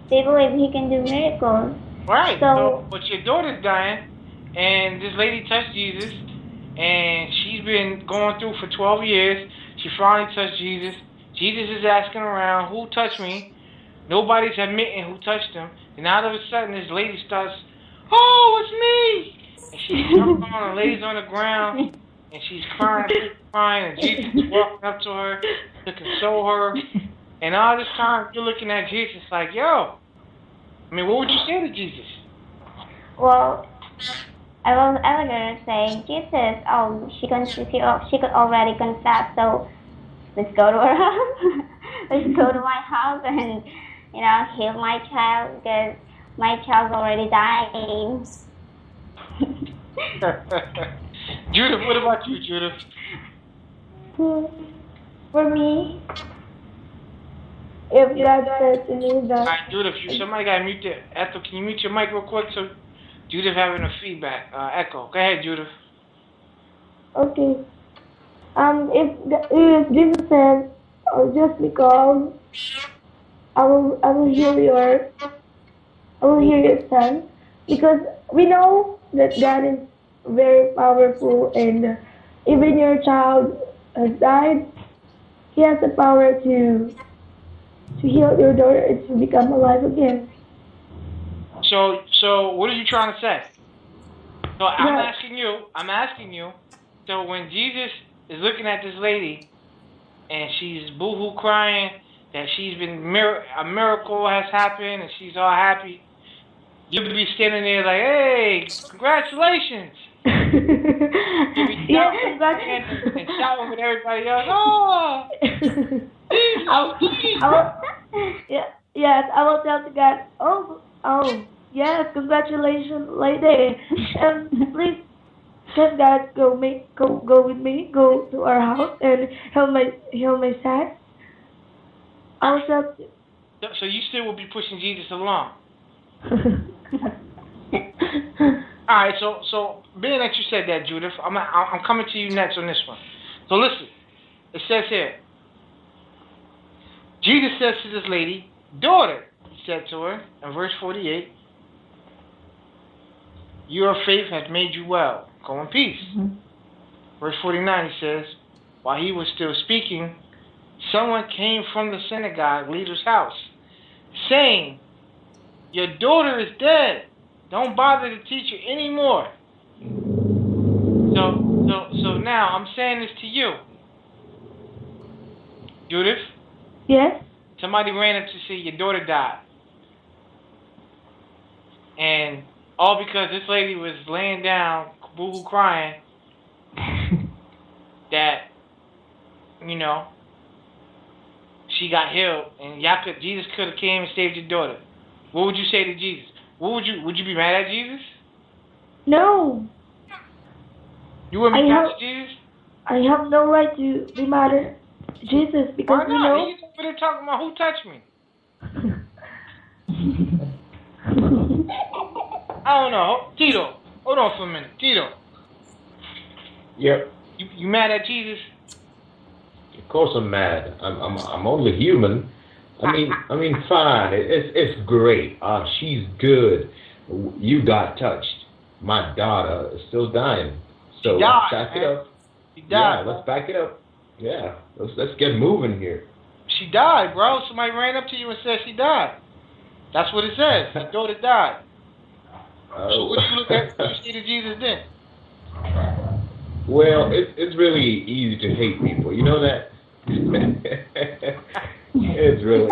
they believe he can do miracles. Right. So, But your daughter's dying, and this lady touched Jesus, and she's been going through for 12 years. She finally touched Jesus. Jesus is asking around, who touched me? Nobody's admitting who touched him. And all of a sudden, this lady starts, oh, it's me! And she jumps on and lays on the ground, and she's crying, and Jesus is walking up to her to console her. And all this time, you're looking at Jesus like, yo, I mean, what would you say to Jesus? well, I was gonna say, Jesus, she could already confess, so let's go to her house. Let's go to my house and, heal my child because my child's already dying. Judith, what about you, Judith? For me, if God said to me that, Alright, Judith, somebody got to mute the echo. Can you mute your mic real quick? So Judith having a feedback, echo. Go ahead, Judith. okay, if Jesus said, just because I will hear your son, because we know that God is very powerful, and even your child has died, he has the power to heal your daughter and to become alive again. So what are you trying to say? So I'm asking you, so when Jesus is looking at this lady and she's boo-hoo crying that she's been a miracle has happened and she's all happy, you'll be standing there like, hey, congratulations. You'll be shouting and shouting with everybody else, oh, yes, I will tell to God, oh, yes, congratulations, lady, and please, can God go with me, go to our house and heal my son. I will tell. So you still will be pushing Jesus along. All right, so being that you said that, Judith, I'm coming to you next on this one. So listen, it says here, Jesus says to this lady, daughter, he said to her in verse 48, your faith has made you well. Go in peace. Mm-hmm. Verse 49, he says, while he was still speaking, someone came from the synagogue leader's house, saying, your daughter is dead. Don't bother the teacher anymore. So now I'm saying this to you. Judith? Yes? Somebody ran up to say your daughter died. And all because this lady was laying down, boo-hoo crying, that, she got healed, and Jesus could have came and saved your daughter. What would you say to Jesus? Would you be mad at Jesus? No. You wouldn't be mad at Jesus? I have no right to be mad at Jesus because why not? He's over there talking about who touched me. I don't know. Tito, hold on for a minute. Tito. Yep. You mad at Jesus? Of course I'm mad. I'm only human. I mean, fine. It's great. She's good. You got touched. My daughter is still dying. So let's back it up. She died. Yeah, let's back it up. Yeah, let's get moving here. She died, bro. Somebody ran up to you and said she died. That's what it says. Your daughter died. So what do you look at? What do you say to Jesus then? Well, it's really easy to hate people. You know that? It's really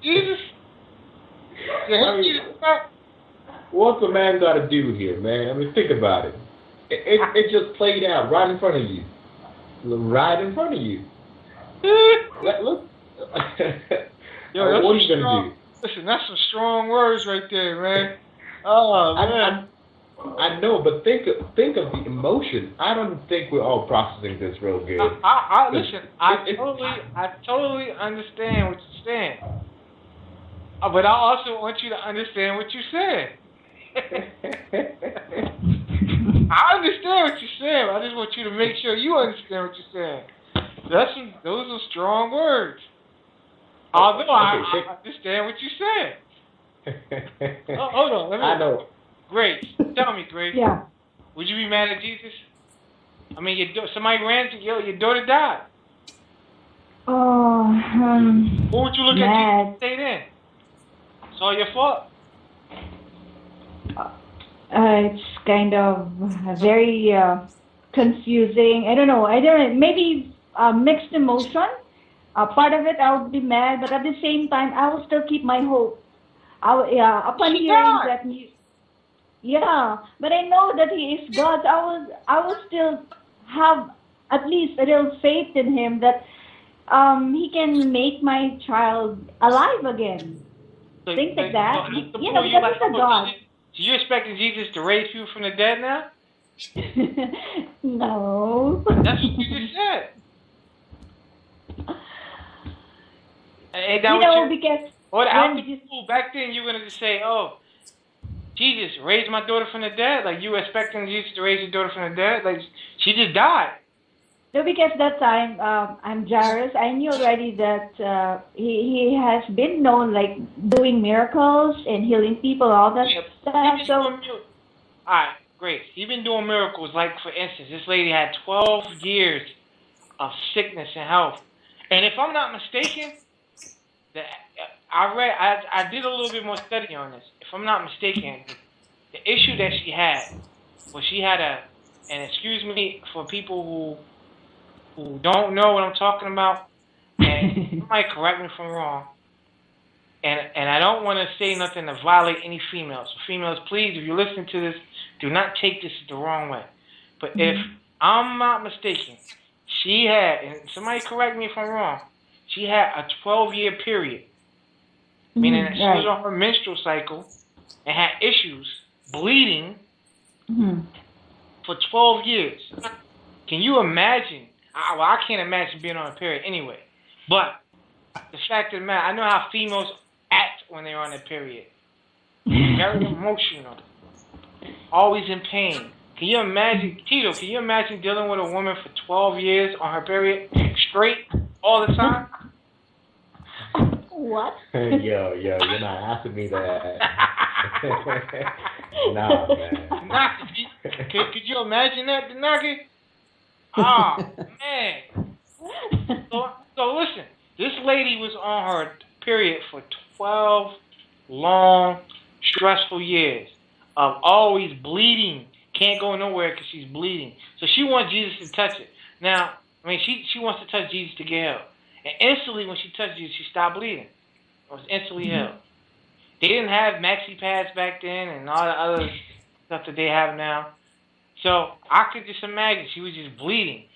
easy. Man, Jesus? What's a man got to do here, man? I mean, think about it. It just played out right in front of you. Right in front of you. Look. Yo, what are you going to do? Listen, that's some strong words right there, man. Oh, man. I know, but think of the emotion. I don't think we're all processing this real good. Listen, I totally understand what you're saying. But I also want you to understand what you said. I understand what you're saying. I just want you to make sure you understand what you're saying. Those are strong words. Although I understand what you're saying. Hold on. I know. Grace, tell me, Grace. Yeah. Would you be mad at Jesus? I mean, somebody ran to your daughter died. Oh, What would you look at Jesus and say then? It's all your fault. It's kind of very confusing. I don't know. Maybe mixed emotion. Part of it, I would be mad, but at the same time, I will still keep my hope. Upon hearing that news. Yeah, but I know that he is God. I will still have at least a little faith in him that he can make my child alive again. Things like that. Because he's a God. So you're expecting Jesus to raise people from the dead now? No. That's what you just said. Because back then you were going to say, oh, Jesus raised my daughter from the dead? Like you were expecting Jesus to raise your daughter from the dead? Like she just died. No, because that time I'm Jairus. I knew already that he has been known like doing miracles and healing people, all that stuff. So, all right, great. He's been doing miracles. Like for instance, this lady had 12 years of sickness and health, and if I'm not mistaken, I did a little bit more study on this. If I'm not mistaken, the issue that she had was she had and excuse me for people who don't know what I'm talking about, and you might correct me if I'm wrong, and I don't want to say nothing to violate any females. So females, please, if you're listening to this, do not take this the wrong way. But if I'm not mistaken, she had, and somebody correct me if I'm wrong, she had a 12-year period, meaning that she was on her menstrual cycle and had issues, bleeding, for 12 years. Can you imagine? I can't imagine being on a period anyway. But the fact of the matter, I know how females act when they're on a period. Very emotional. Always in pain. Can you imagine, Tito, can you imagine dealing with a woman for 12 years on her period, straight, all the time? What? Yo, you're not asking me that. Nah, man. Could you imagine that, Denagi? Oh, man. So listen, this lady was on her period for 12 long, stressful years of always bleeding. Can't go nowhere because she's bleeding. So she wants Jesus to touch it. Now, I mean, she wants to touch Jesus to get help. And instantly when she touched Jesus, she stopped bleeding. It was instantly healed. They didn't have maxi pads back then and all the other stuff that they have now. So I could just imagine she was just bleeding.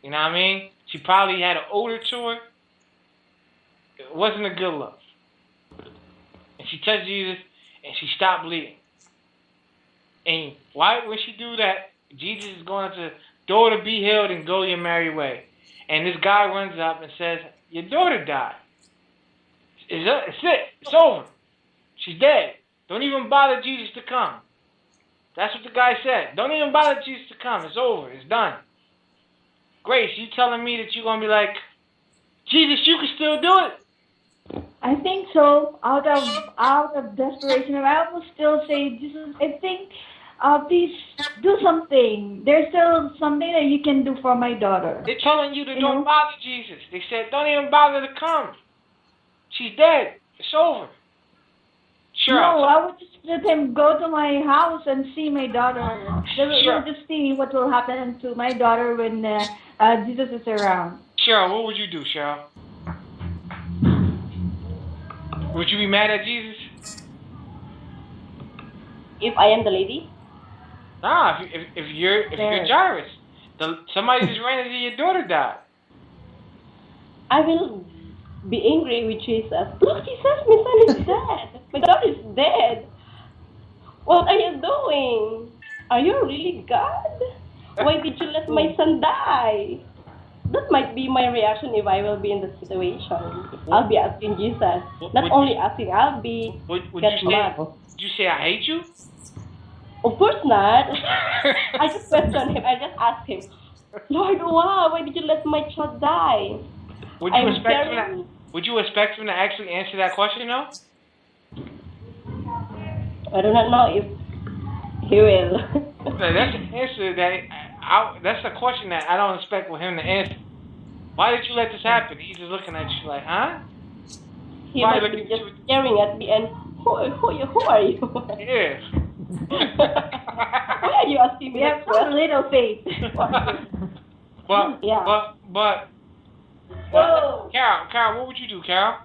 You know what I mean? She probably had an odor to her. It wasn't a good look. And she touched Jesus and she stopped bleeding. And why would she do that? Jesus is going to daughter be healed and go your merry way. And this guy runs up and says, your daughter died. It's it. It's over. She's dead. Don't even bother Jesus to come. That's what the guy said. Don't even bother Jesus to come. It's over. It's done. Grace, you telling me that you're going to be like, Jesus, you can still do it? I think so. Out of desperation, I will still say, Jesus, I think, please do something. There's still something that you can do for my daughter. They're telling you to don't bother Jesus. They said, don't even bother to come. She's dead. It's over. Sure. No, I would just let him go to my house and see my daughter. We'll just see what will happen to my daughter when Jesus is around. Cheryl, what would you do, Cheryl? Would you be mad at Jesus? If I am the lady? Nah, if you're Jairus, somebody just ran into your daughter died. I will be angry with Jesus. Look, Jesus, my son is dead. My daughter is dead. What are you doing? Are you really God? Why did you let my son die? That might be my reaction if I will be in that situation. I'll be asking Jesus. Not only asking, I'll be get mad. Would you say I hate you? Of course not. I just questioned him. I just asked him, Lord, why did you let my child die? Would you expect him to actually answer that question, though? I do not know if he will. That's an answer that's a question that I don't expect for him to answer. Why did you let this happen? He's just looking at you like, huh? He was just staring at me and, who are you? Yeah. Why are you asking me that question? Little faith. But Carol, what would you do, Carol?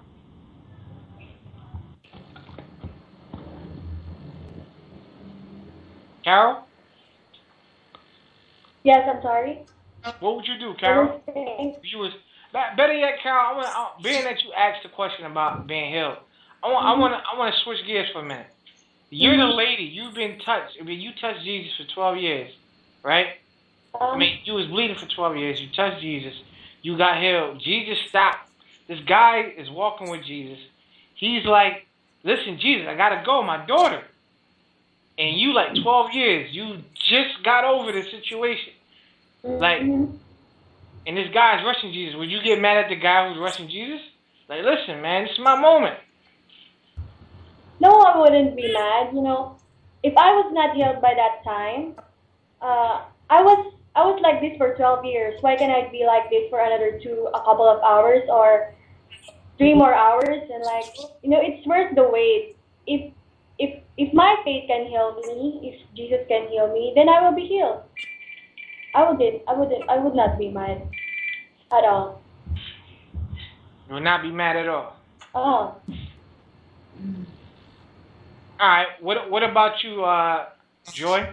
Carol? Yes, I'm sorry. What would you do, Carol? You was better yet, Carol. Being that you asked the question about being healed, I want to switch gears for a minute. You're the lady. You've been touched. I mean, you touched Jesus for 12 years, right? I mean, you was bleeding for 12 years. You touched Jesus. You got healed. Jesus stopped. This guy is walking with Jesus. He's like, listen, Jesus, I got to go. My daughter. And you, like 12 years, you just got over the situation. Like, and this guy's rushing Jesus. Would you get mad at the guy who's rushing Jesus? Like, listen, man, this is my moment. No, I wouldn't be mad. You know, if I was not healed by that time, I was like this for 12 years. Why can't I be like this for another a couple of hours or 3 more hours? And like, you know, it's worth the wait. If my faith can heal me, if Jesus can heal me, then I will be healed. I would not be mad at all. You would not be mad at all. Oh. All right. What about you, Joy?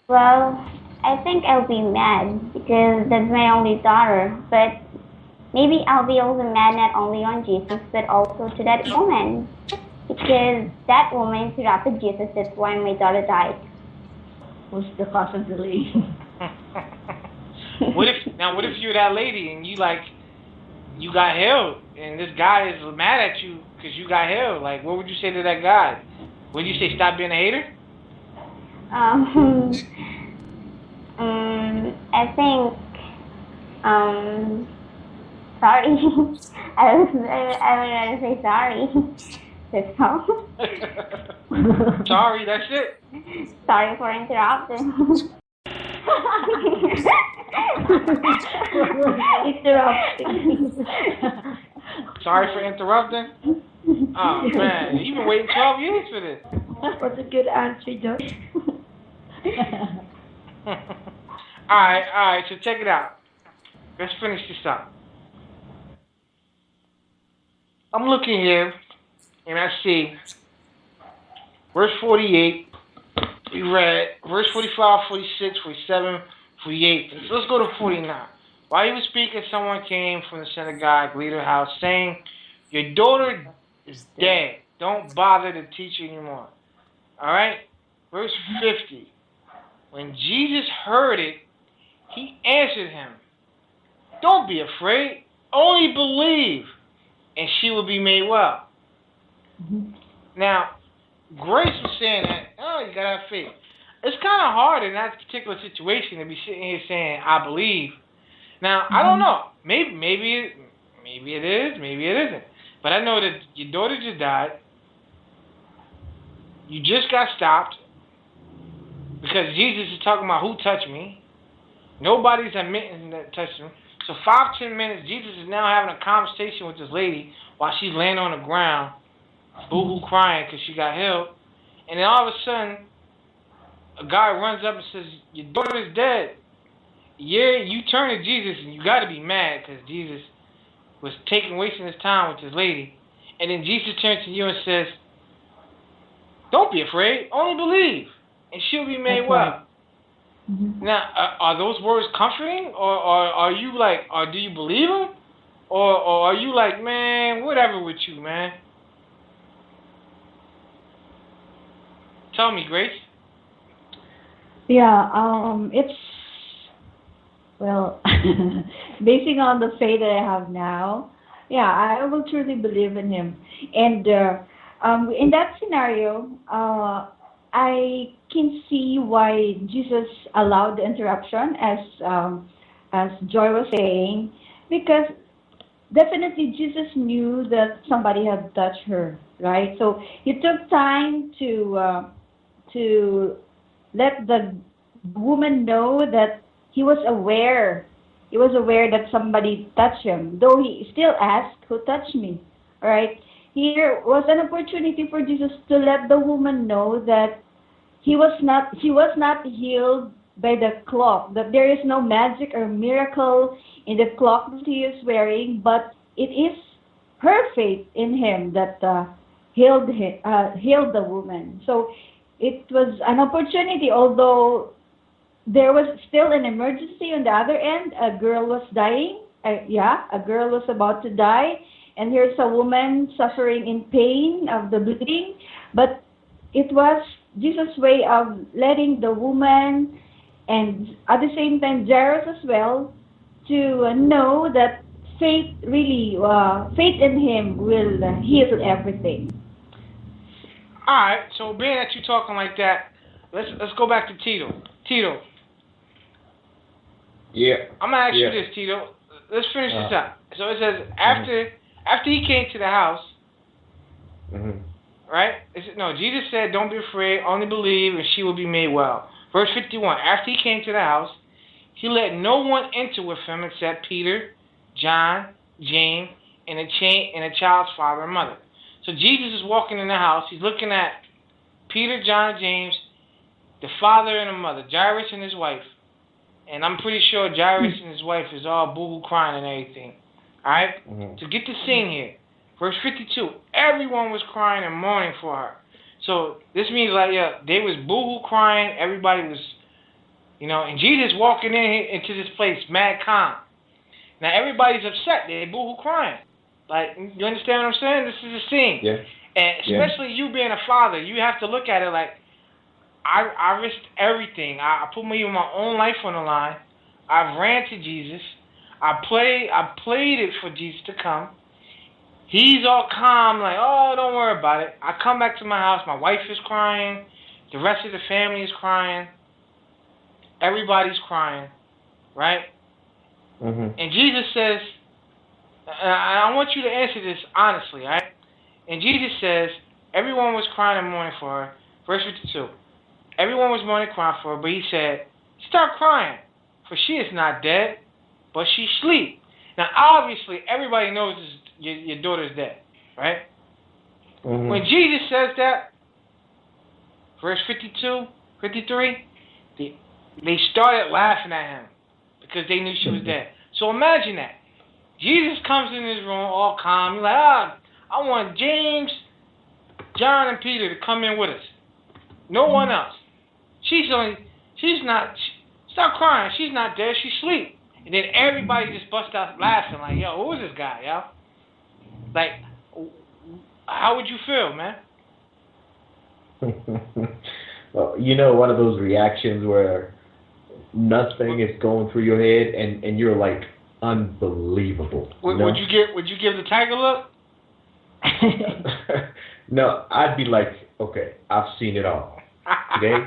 Well, I think I'll be mad because that's my only daughter. But maybe I'll be also mad not only on Jesus but also to that woman, because that woman interrupted Jesus. That's why my daughter died. What's the cause of delay? What if you're that lady and you got healed and this guy is mad at you because you got healed? Like, what would you say to that guy? Would you say stop being a hater? I think sorry. I would rather say sorry. That's all. Sorry, that's it. Sorry for interrupting. Sorry for interrupting. Oh man, you've been waiting 12 years for this. What's a good answer, Josh? All right. So check it out. Let's finish this up. I'm looking here, and I see verse 48. We read verse 45, 46, 47, 48. So let's go to 49. While he was speaking, someone came from the synagogue, leader house, saying, "Your daughter is dead. Don't bother to teach anymore." All right. Verse 50. When Jesus heard it, he answered him, "Don't be afraid. Only believe, and she will be made well." Mm-hmm. Now, Grace was saying that, you got to have faith. It's kind of hard in that particular situation to be sitting here saying, "I believe." Now, I don't know. Maybe it is, maybe it isn't. But I know that your daughter just died. You just got stopped because Jesus is talking about who touched me. Nobody's admitting that touched him. So 5-10 minutes, Jesus is now having a conversation with this lady while she's laying on the ground, boo-hoo crying because she got healed. And then all of a sudden, a guy runs up and says, "Your daughter is dead." Yeah, you turn to Jesus and you got to be mad because Jesus was wasting his time with this lady. And then Jesus turns to you and says, "Don't be afraid, only believe, and she'll be made well." Right. Mm-hmm. Now, are those words comforting, or are you like, or do you believe them, or are you like, man, whatever with you, man? Tell me, Grace. Yeah, it's, well, basing on the faith that I have now, yeah, I will truly believe in him. And in that scenario, I can see why Jesus allowed the interruption, as Joy was saying, because definitely Jesus knew that somebody had touched her, right? So he took time to let the woman know that he was aware. He was aware that somebody touched him, though he still asked, "Who touched me?" All right. Here was an opportunity for Jesus to let the woman know that she was not healed by the cloth, that there is no magic or miracle in the cloth that he is wearing, but it is her faith in him that healed the woman. So it was an opportunity, although there was still an emergency on the other end. A girl was dying. A girl was about to die, and here's a woman suffering in pain of the bleeding. But it was Jesus' way of letting the woman, and at the same time Jairus as well, to know that faith in him will heal everything. All right. So being that you're talking like that, let's go back to Tito. Tito. Yeah. I'm gonna ask you this, Tito. Let's finish this up. So it says after he came to the house, right? Jesus said, "Don't be afraid, only believe, and she will be made well." Verse 51. After he came to the house, he let no one enter with him except Peter, John, James, and a child's father and mother. So Jesus is walking in the house. He's looking at Peter, John, James, the father and the mother, Jairus and his wife. And I'm pretty sure Jairus and his wife is all boo-hoo crying and everything. All right? So get the scene here. Verse 52. Everyone was crying and mourning for her. So this means they was boo-hoo crying. Everybody was, and Jesus walking into this place, mad calm. Now everybody's upset. They're boo-hoo crying. Like, you understand what I'm saying? This is a scene. Yeah. And especially you being a father, you have to look at it like, I risked everything. I put my own life on the line. I ran to Jesus. I played it for Jesus to come. He's all calm, like, oh, don't worry about it. I come back to my house. My wife is crying. The rest of the family is crying. Everybody's crying, right? And Jesus says, I want you to answer this honestly, right? And Jesus says, everyone was crying and mourning for her. Verse 52. Everyone was mourning and crying for her, but he said, stop crying, for she is not dead, but she sleep. Now, obviously, everybody knows your daughter's dead, right? When Jesus says that, verse 52, 53, they started laughing at him because they knew she was dead. So imagine that. Jesus comes in his room all calm. He's like, I want James, John, and Peter to come in with us. No one else. Stop crying. She's not dead. She's asleep. And then everybody just bust out laughing like, yo, who is this guy, yo? Like, how would you feel, man? Well, one of those reactions where nothing is going through your head and you're like, unbelievable. Would you give the tiger look? No, I'd be like, okay, I've seen it all. Today,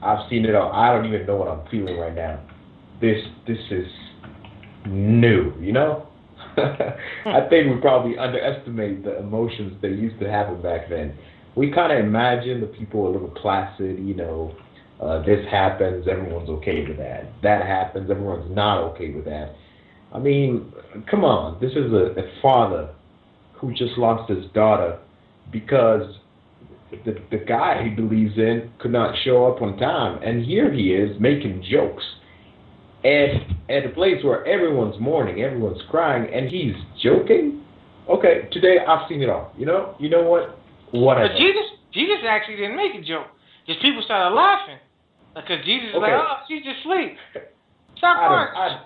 I've seen it all. I don't even know what I'm feeling right now. This is new, I think we probably underestimate the emotions that used to happen back then. We kind of imagine the people a little placid, this happens, everyone's okay with that. That happens, everyone's not okay with that. I mean, come on, this is a father who just lost his daughter because the guy he believes in could not show up on time. And here he is making jokes at a place where everyone's mourning, everyone's crying, and he's joking? Okay, today I've seen it all. You know what? Whatever. But Jesus actually didn't make a joke. Just people started laughing. Because Jesus is like, oh, she's just asleep. Stop crying.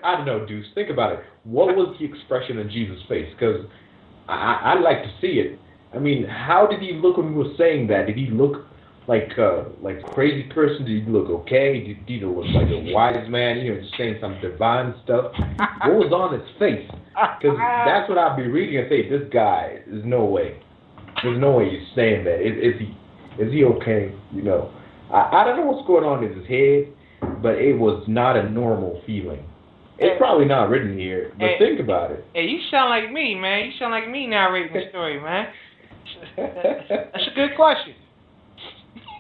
I don't know, Deuce. Think about it. What was the expression on Jesus' face? Because I'd like to see it. I mean, how did he look when he was saying that? Did he look like a crazy person? Did he look okay? Did he look like a wise man, just saying some divine stuff? What was on his face? Because that's what I'd be reading and say, this guy, there's no way. There's no way he's saying that. Is he okay? You know, I don't know what's going on in his head, but it was not a normal feeling. It's probably not written here, but think about it. Hey, you sound like me, man. You sound like me narrating the story, man. That's a good question.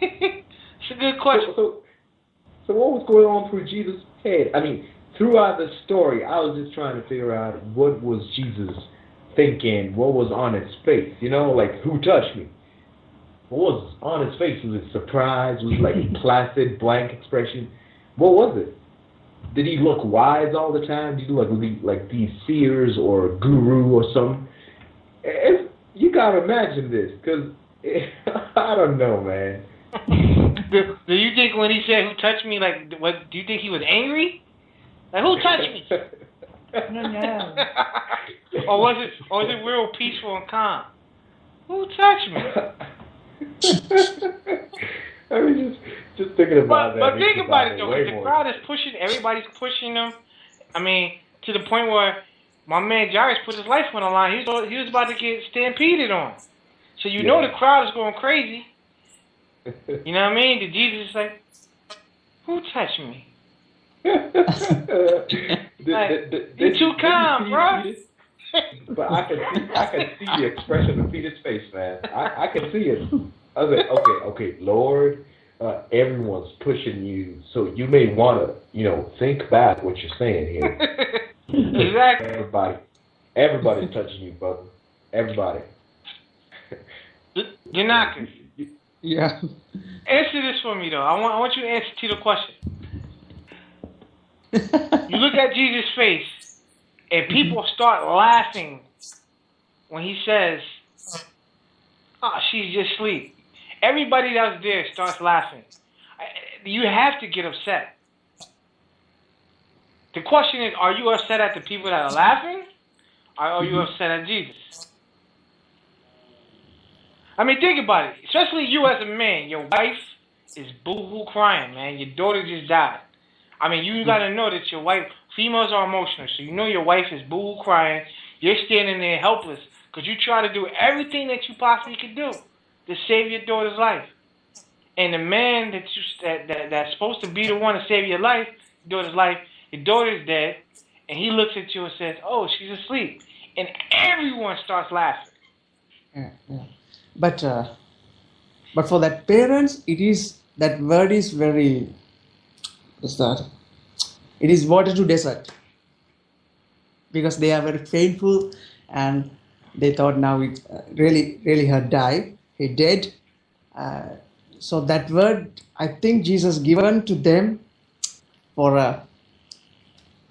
It's a good question. So what was going on through Jesus' head? I mean, throughout the story, I was just trying to figure out what was Jesus thinking, what was on his face, you know, like, who touched me? What was on his face? Was it surprise? Was it like a placid, blank expression? What was it? Did he look wise all the time? Did he look like these seers or a guru or something? You gotta imagine this, because I don't know, man. Do you think when he said, who touched me, like, what? Do you think he was angry? Like, who touched me? No. Or was it real peaceful and calm? Who touched me? I mean, just thinking about that. But think about it, though. The crowd is pushing, everybody's pushing them. I mean, to the point where my man Jairus put his life on the line. He was about to get stampeded on. So you know the crowd is going crazy. You know what I mean? The Jesus is like, who touched me? You're too calm, bro. But I can see the expression of Peter's face, man. I can see it. I was like, okay, Lord, everyone's pushing you, so you may want to, think back what you're saying here. Exactly. Everybody's touching you, brother. Everybody. You're not. Yeah. Answer this for me, though. I want you to answer to the question. You look at Jesus' face, and people start laughing when he says, "Oh, she's just asleep." Everybody that's there starts laughing. You have to get upset. The question is, are you upset at the people that are laughing, or are you upset at Jesus? I mean, think about it. Especially you as a man. Your wife is boo-hoo crying, man. Your daughter just died. I mean, you got to know that your wife, females are emotional, so you know your wife is boo-hoo crying. You're standing there helpless because you try to do everything that you possibly could do to save your daughter's life. And the man that's supposed to be the one to save your daughter's life, your daughter's dead, and he looks at you and says, "Oh, she's asleep," and everyone starts laughing. Yeah. But for that parents, that word is very. What's that? It is water to desert, because they are very painful, and they thought now it really had died. He dead. So that word, I think Jesus given to them for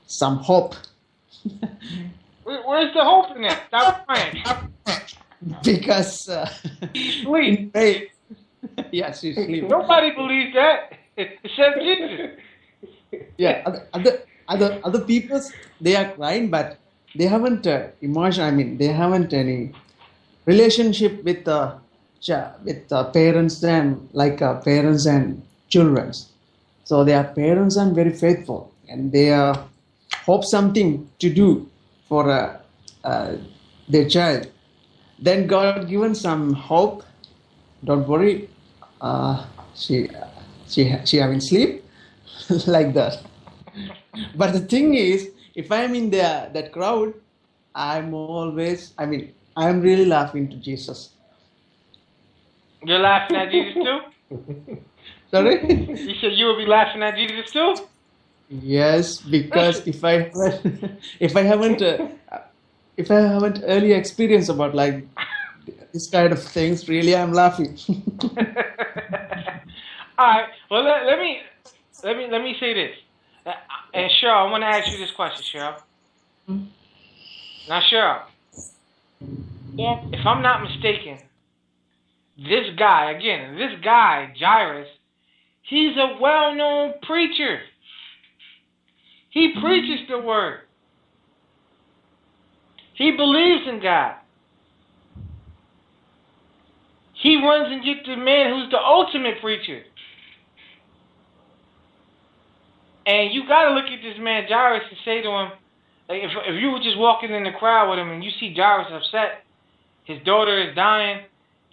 some hope. Where's the hope in that? Stop crying. Because Sleep. Yes, she's sleep. Nobody believes that except Jesus. Yeah, other people's, they are crying, but they haven't emotion. I mean, they haven't any relationship with parents and parents and children. So their parents are very faithful, and they hope something to do for their child. Then God given some hope. Don't worry, she having sleep like that. But the thing is, if I'm in that crowd, I'm really laughing to Jesus. You're laughing at Jesus too? Sorry? You said you would be laughing at Jesus too? Yes, because if I haven't early experience about like this kind of things, really I'm laughing. All right. Well, let me say this. And Cheryl, I want to ask you this question, Cheryl. Now, Cheryl. Yes. If I'm not mistaken, this guy, Jairus, he's a well-known preacher. He preaches the word. He believes in God. He runs and gets the man who's the ultimate preacher. And you got to look at this man Jairus and say to him, like if you were just walking in the crowd with him and you see Jairus upset, his daughter is dying,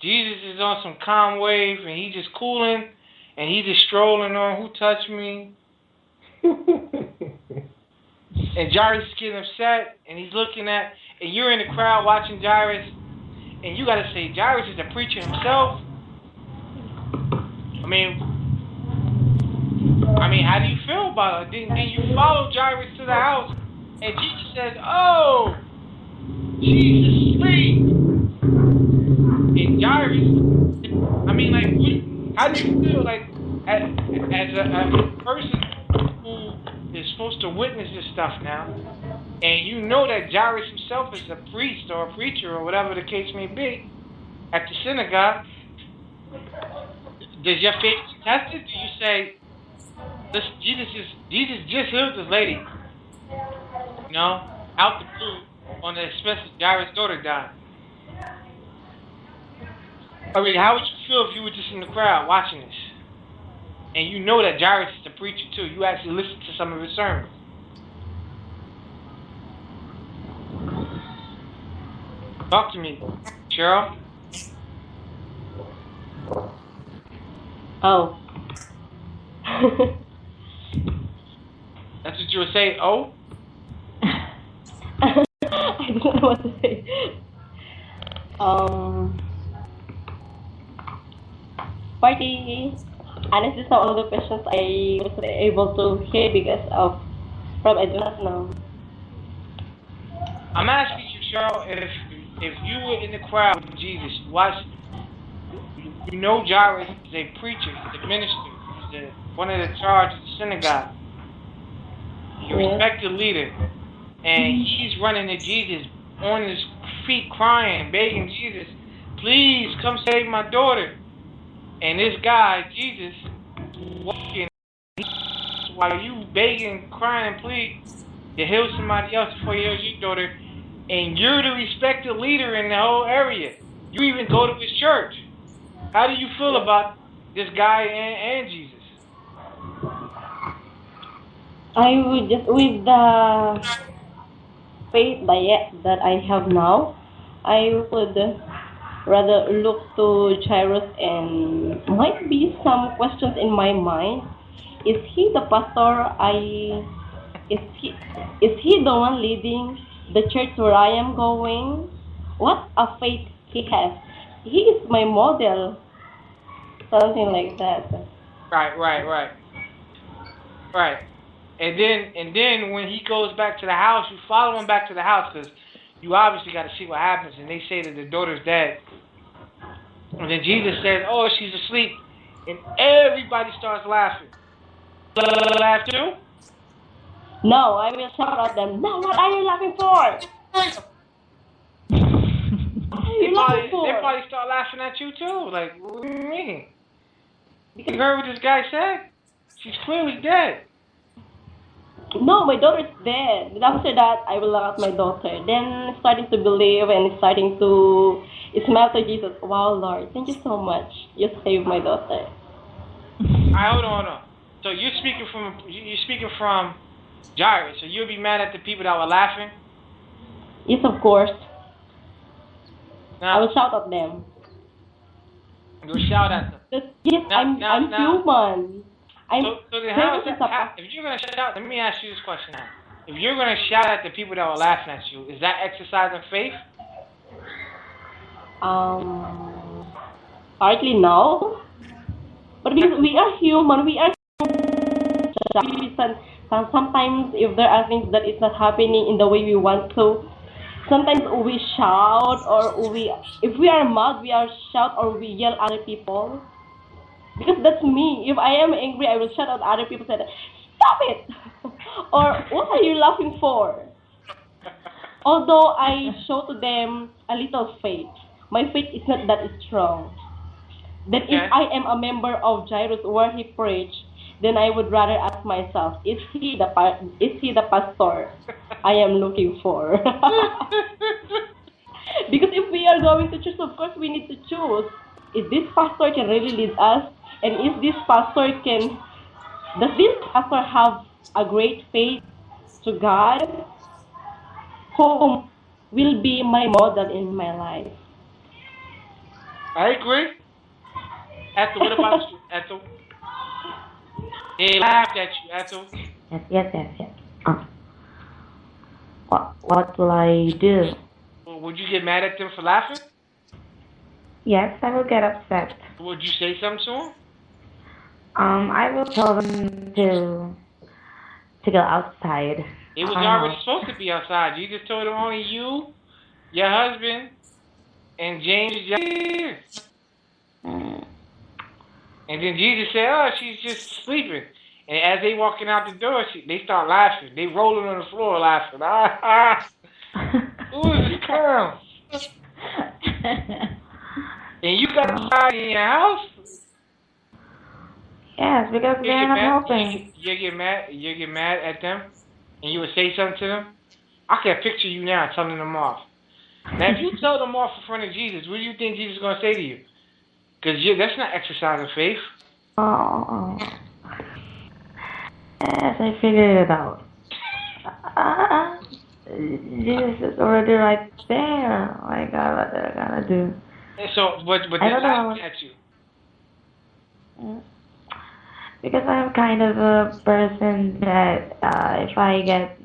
Jesus is on some calm wave and he just cooling and he just strolling on who touched me. And Jairus is getting upset and he's looking at, and you're in the crowd watching Jairus, and you gotta say, Jairus is a preacher himself. I mean, how do you feel about it? Then you follow Jairus to the house, and Jesus says, "Oh, she's asleep." And Jairus, how do you feel like as a person who is supposed to witness this stuff now, and you know that Jairus himself is a priest or a preacher or whatever the case may be at the synagogue? Does your faith be tested? Do you say, "Listen, Jesus just healed this lady, out the blue on the expense of Jairus' daughter died"? I mean, how would you feel if you were just in the crowd watching this, and you know that Jairus is a preacher too? You actually listen to some of his sermons. Talk to me, Cheryl. Oh. That's what you would say, oh? I don't know what to say. Party. Honestly, some of the questions I wasn't able to hear because of from I do not know. I'm asking you, Cheryl, if you were in the crowd with Jesus, you know Jairus is a preacher, he's a minister, he's one of the charge of the synagogue. He's a respected leader, and he's running to Jesus on his feet crying, begging Jesus, "Please come save my daughter." And this guy, Jesus, walking, while you begging, crying, "Please, you heal somebody else before you heal your daughter," and you're the respected leader in the whole area. You even go to his church. How do you feel about this guy and Jesus? I would just, with the faith that I have now, I would rather look to Jairus, and might be some questions in my mind. Is he the pastor? Is he the one leading the church where I am going? What a faith he has. He is my model. Something like that. Right. And then when he goes back to the house, you follow him back to the house because you obviously got to see what happens. And they say that the daughter's dead. And then Jesus says, "Oh, she's asleep," and everybody starts laughing. Laugh too? No, I will shout at them. No, what are you laughing for? They probably start laughing at you too. Like, what do you mean? You heard what this guy said? She's clearly dead. No, my daughter's dead. But after that, I will look at my daughter. Then starting to believe and starting to smile to Jesus. Wow, Lord, thank you so much. You saved my daughter. Hold on. So you're speaking from Jairus. So you'll be mad at the people that were laughing? Yes, of course. Now, I will shout at them. You'll shout at them. Yes, I'm human. So then if you're going to shout, let me ask you this question now. If you're going to shout at the people that were laughing at you, is that exercising faith? Hardly no. But because we are human, we are sometimes if there are things that is not happening in the way we want to, sometimes we shout, or if we are mad, we are shout or we yell at other people. Because that's me. If I am angry, I will shout at other people, say, "Stop it!" Or, "What are you laughing for?" Although I show to them a little faith, my faith is not that strong. Then if I am a member of Jairus where he preached, then I would rather ask myself, is he the pastor I am looking for? Because if we are going to choose, of course we need to choose. Is this pastor can really lead us? And does this pastor have a great faith to God? Whom will be my model in my life? I agree. Ethel, what about you, Ethel? They laughed at you, Ethel. Yes. What will I do? Well, would you get mad at them for laughing? Yes, I will get upset. Would you say something to them? I will tell them to go outside. It was I already know. supposed to be outside. Jesus told them only you, your husband, and James is here. Mm. And then Jesus said, "Oh, she's just sleeping." And as they walking out the door, they start laughing. They rolling on the floor laughing. Who is this clown? And you got a child in your house? Yes, because they're not helping. You get mad at them, and you would say something to them. I can picture you now telling them off. Now, if you tell them off in front of Jesus, what do you think Jesus is gonna say to you? Because that's not exercising faith. Oh. Yes, I figured it out. Jesus is already right there. Oh my God, what they're gonna do? And so, but they're laughing at you. Because I'm kind of a person that if I get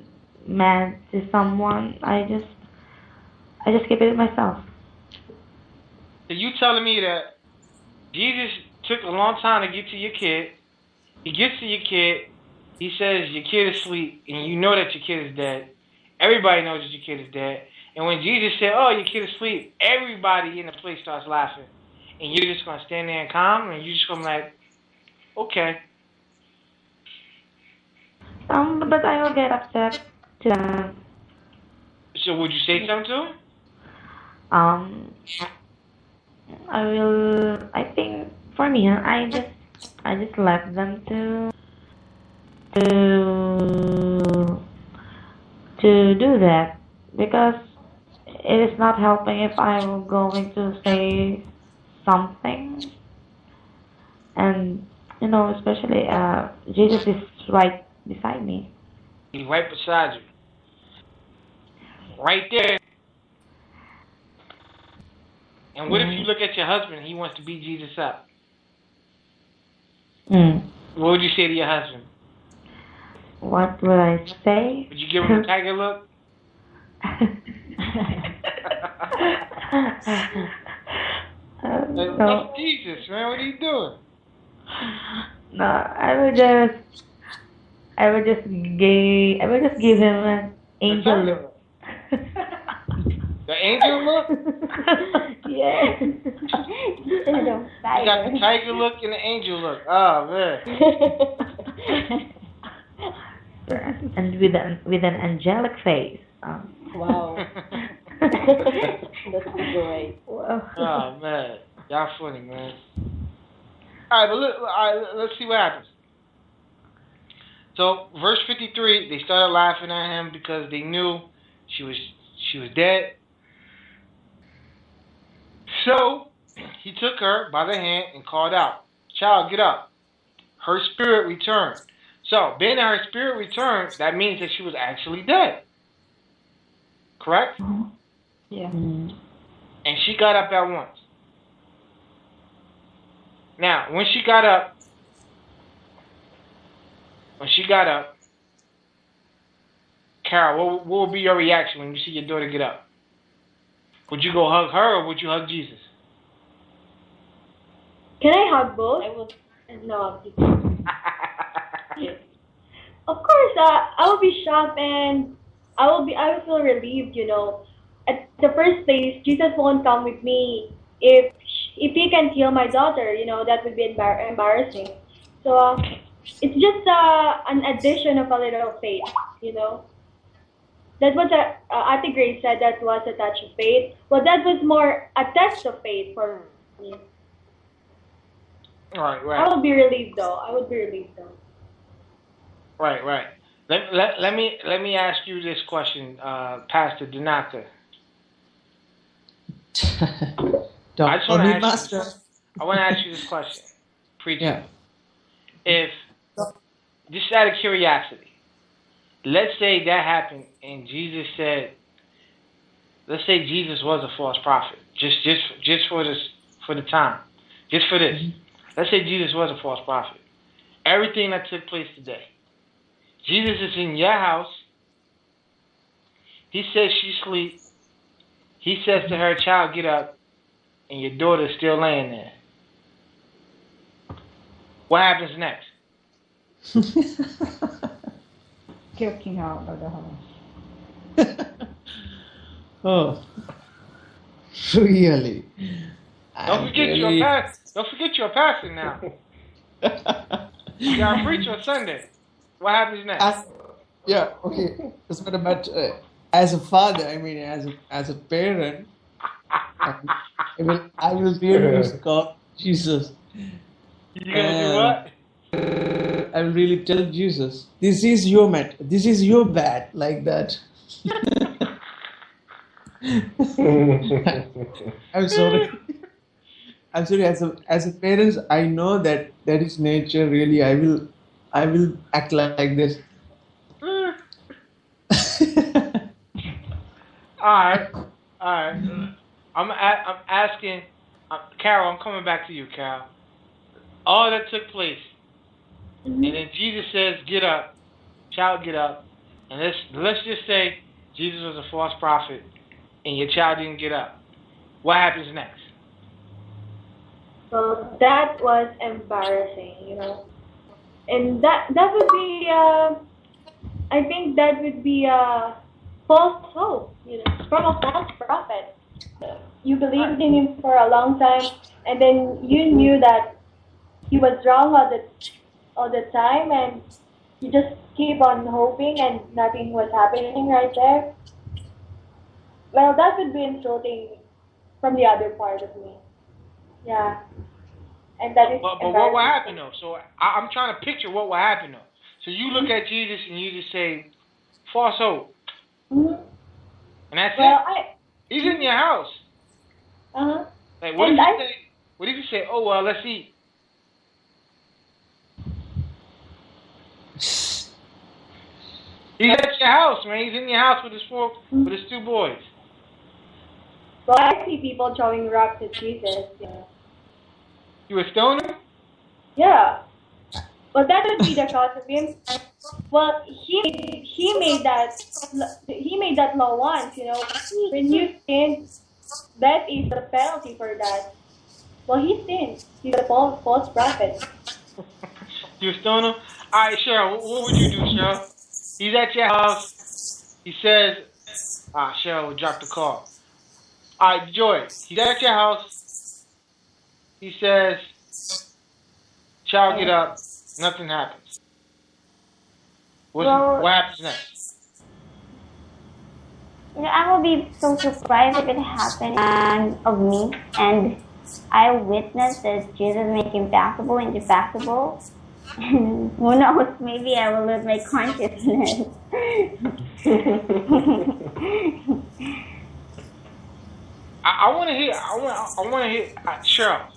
mad to someone, I just keep it to myself. So you telling me that Jesus took a long time to get to your kid? He gets to your kid. He says your kid is asleep, and you know that your kid is dead. Everybody knows that your kid is dead. And when Jesus said, "Oh, your kid is asleep," everybody in the place starts laughing, and you're just gonna stand there and calm, and you're just gonna be like, "Okay." But I will get upset to them. So would you say something to him? I will. I think for me, I just left them to do that because it is not helping if I'm going to say something, and especially Jesus is right beside me. He's right beside you, right there. And what if you look at your husband? He wants to beat Jesus up. What would you say to your husband? What would I say? Would you give him a tiger look? That's Jesus, man. What are you doing? No, I would just give him an angel look. The angel look? Yeah. You got the tiger look and the angel look. Oh man. And with an angelic face. Wow. That's great. Oh man, y'all funny, man. All right, let's see what happens. So, verse 53, they started laughing at him because they knew she was dead. So, he took her by the hand and called out, "Child, get up." Her spirit returned. So, being that her spirit returned, that means that she was actually dead. Correct? Yeah. And she got up at once. Now, when she got up, Carol, what would be your reaction when you see your daughter get up? Would you go hug her or would you hug Jesus? Can I hug both? I would. No. Of course, I will be shocked and I will feel relieved. At the first place, Jesus won't come with me if he can heal my daughter. That would be embarrassing. So it's just an addition of a little faith. That's what Ate Grace said. That was a touch of faith. Well, that was more a test of faith for me. Right. I would be relieved though. Right. Let me ask you this question, Pastor Donata. I want to ask you this question, preacher. Yeah. If just out of curiosity, let's say that happened and Jesus said, let's say Jesus was a false prophet, just for the time. Just for this. Let's say Jesus was a false prophet. Everything that took place today. Jesus is in your house. He says she sleep. He says to her, child, get up. And your daughter's still laying there. What happens next? Kicking out of the house. Oh, really? Don't forget you're a pastor now. You gotta preach on Sunday. What happens next? Yeah, okay. But as a father, I mean, as a parent, I will really use God, Jesus. You gonna do what? I will really tell Jesus, this is your bad, like that. I'm sorry. I'm sorry. As a parent, I know that is nature. Really, I will act like this. All right. I'm asking, Carol. I'm coming back to you, Carol. All that took place, and then Jesus says, "Get up, child, get up." And let's just say Jesus was a false prophet, and your child didn't get up. What happens next? So that was embarrassing, and that would be, I think that would be a false hope, from a false prophet. You believed in him for a long time, and then you knew that he was wrong all the time, and you just keep on hoping, and nothing was happening right there. Well, that would be insulting from the other part of me. Yeah. And that is But what will happen though? So I'm trying to picture what will happen though. So you look at Jesus and you just say, false hope. Mm-hmm. And that's it. He's in your house. Uh-huh. Like what if you say? What if you say, oh well, let's eat? He's at your house, man. He's in your house with his with his two boys. Well, I see people throwing rocks at Jesus. You a stoner? Yeah. Well, that would be the cause of him. Well, he made that law once. When you sin, that is the penalty for that. Well, he sinned. He's a false prophet. You a stoner? All right, Cheryl. What would you do, Cheryl? He's at your house. He says, Cheryl will drop the call. All right, Joy. He's at your house. He says, child, get up. Nothing happens. What happens next? I will be so surprised if it happened of me and I witnessed that Jesus make impossible into possible. And who knows, maybe I will lose my consciousness. I want to hear Cheryl.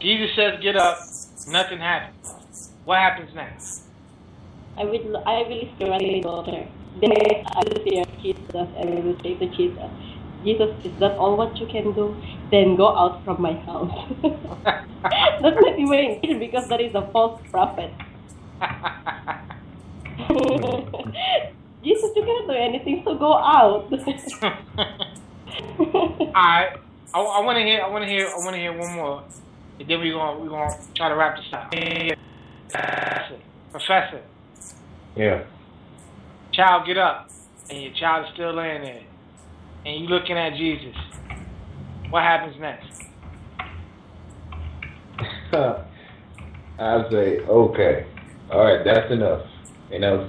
Jesus says, get up. Nothing happens. What happens next? I will say my daughter. Then I will say Jesus, and I will say to Jesus, Jesus, is that all what you can do? Then go out from my house. That's not even because that is a false prophet. Jesus, you cannot do anything, so go out. Alright. I want to hear one more. And then we're gonna try to wrap this up. Professor. Yeah. Child, get up. And your child is still laying there. And you looking at Jesus. What happens next? I'd say, okay. All right, that's enough. Enough.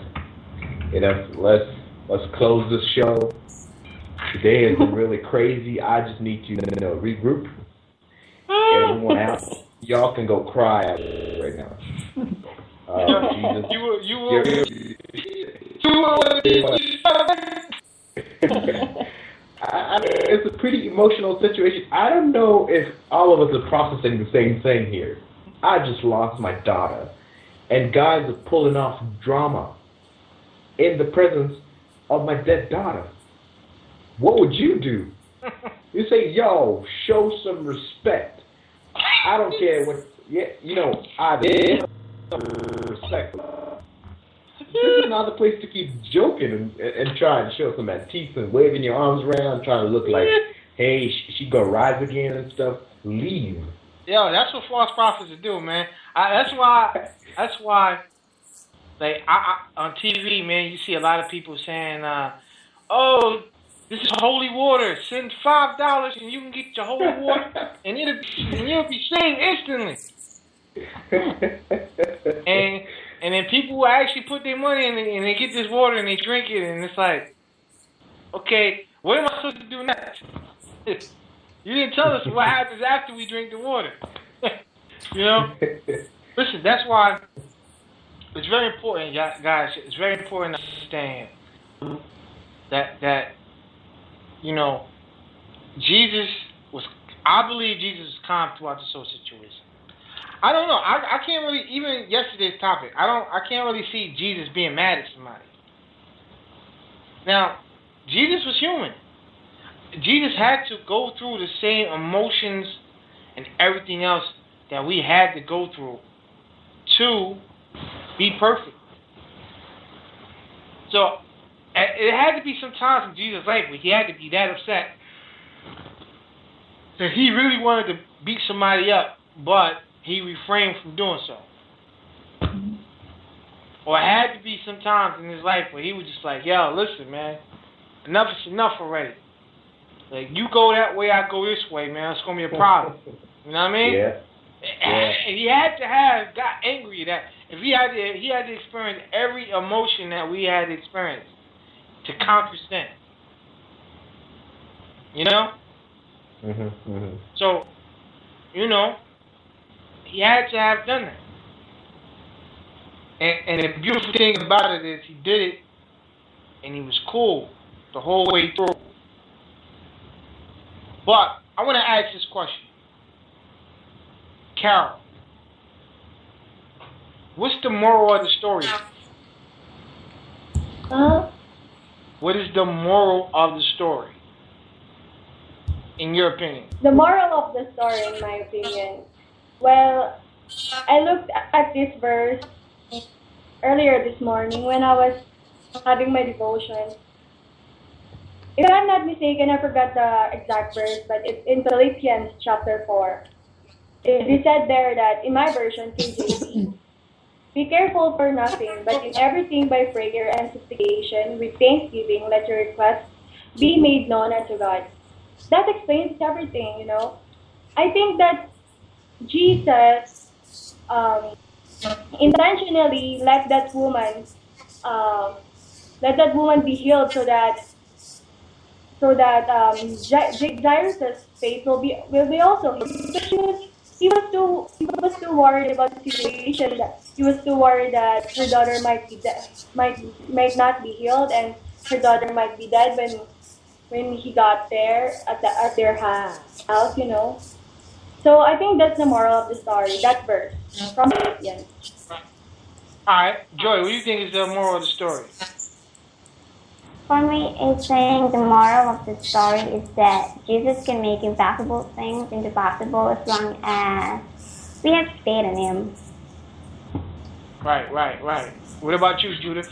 Let's close this show. Today has been really crazy. I just need to regroup. Everyone else, y'all can go cry right now. Jesus. You will. It's a pretty emotional situation. I don't know if all of us are processing the same thing here. I just lost my daughter, and guys are pulling off drama in the presence of my dead daughter. What would you do? You say, yo, show some respect. I don't care what, I did respect. This is not the place to keep joking and trying to show some teeth and waving your arms around, trying to look like, hey, she gonna rise again and stuff. Leave. Yo, that's what false prophets do, man. That's why. Like on TV, man, you see a lot of people saying, "Oh, this is holy water. Send $5 and you can get your holy water, and you'll be saved instantly." and then people will actually put their money in and they get this water and they drink it, and it's like, okay, what am I supposed to do next? You didn't tell us what happens after we drink the water. Listen, that's why it's very important, guys. It's very important to understand that Jesus was. I believe Jesus was calm throughout this whole situation. I don't know. I can't really, even yesterday's topic. I can't really see Jesus being mad at somebody. Now, Jesus was human. Jesus had to go through the same emotions and everything else that we had to go through to be perfect. So it had to be some times in Jesus' life where he had to be that upset that he really wanted to beat somebody up, but he refrained from doing so. Or it had to be some times in his life where he was just like, yo, listen, man, enough is enough already. Like, you go that way, I go this way, man. It's going to be a problem. You know what I mean? Yeah. And he had to have got angry that if he had to experience every emotion that we had to experience to counter sin. You know? So, he had to have done that. And the beautiful thing about it is he did it and he was cool the whole way through. But I want to ask this question. Carol, what's the moral of the story? What is the moral of the story, in your opinion? The moral of the story, in my opinion, well, I looked at this verse earlier this morning when I was having my devotion. If I'm not mistaken, I forgot the exact verse, but it's in Philippians chapter 4. It said there that, in my version, KJV, be careful for nothing, but in everything by prayer and supplication, with thanksgiving, let your requests be made known unto God. That explains everything, I think that Jesus intentionally let that woman be healed so that Jairus' faith will be also healed. He was too worried about the situation, that he was too worried that her daughter might not be healed, and her daughter might be dead when he got there at their house. So I think that's the moral of the story. That verse from Philippians. All right, Joy, what do you think is the moral of the story? For me, it's saying the moral of the story is that Jesus can make impossible things into possible as long as we have faith in him. Right. What about you, Judith?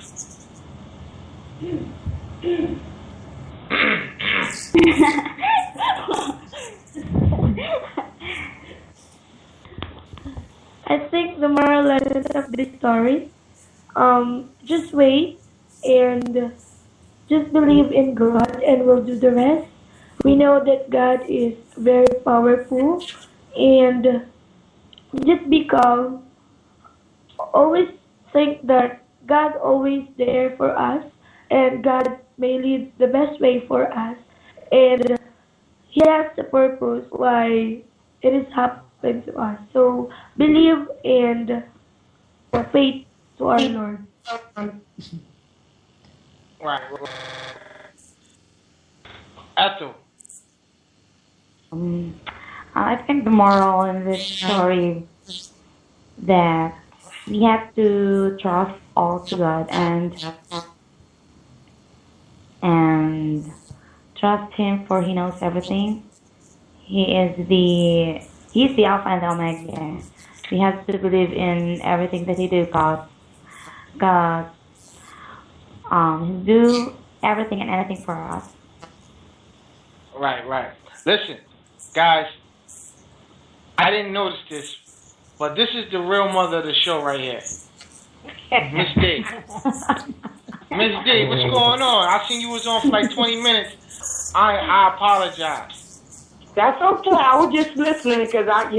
I think the moral lesson of this story, just wait and just believe in God and we'll do the rest. We know that God is very powerful, and just be calm. Always think that God always there for us, and God may lead the best way for us, and He has the purpose why it is happening to us. So believe and faith to our Lord. Right. Ethel. I think the moral in this story that we have to trust all to God and trust Him, for He knows everything. He's the Alpha and Omega. We have to believe in everything that he do, cause he do everything and anything for us. Right, right. Listen, guys, I didn't notice this, but this is the real mother of the show right here. Miss D. Miss D, what's going on? I seen you was on for like 20 minutes. I apologize. That's okay. I was just listening because I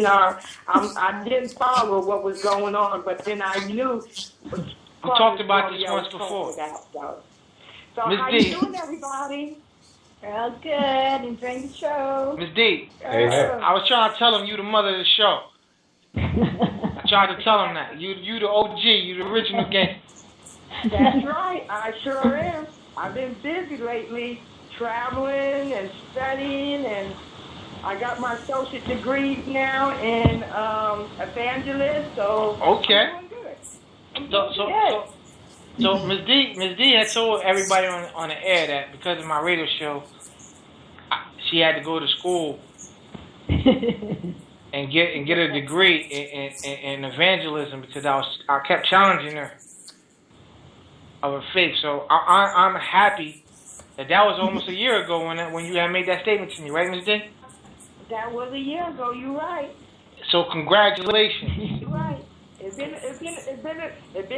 didn't follow what was going on, but then I knew. We talked about this once before. So Miss how D. you doing, everybody? Well, good. Enjoying the show. Miss D, Hey, I was trying to tell him you the mother of the show. I tried to tell him that. You the OG, you the original gangster. That's right. I sure am. I've been busy lately, traveling and studying, and I got my associate degree now in evangelist. So Okay. I'm doing good. So Ms. D had told everybody on the air that because of my radio show, she had to go to school and get a degree in evangelism because I kept challenging her of her faith. So I'm happy that was almost a year ago when you had made that statement to me, right, Ms. D? That was a year ago. You're right. So congratulations. You're right. It's been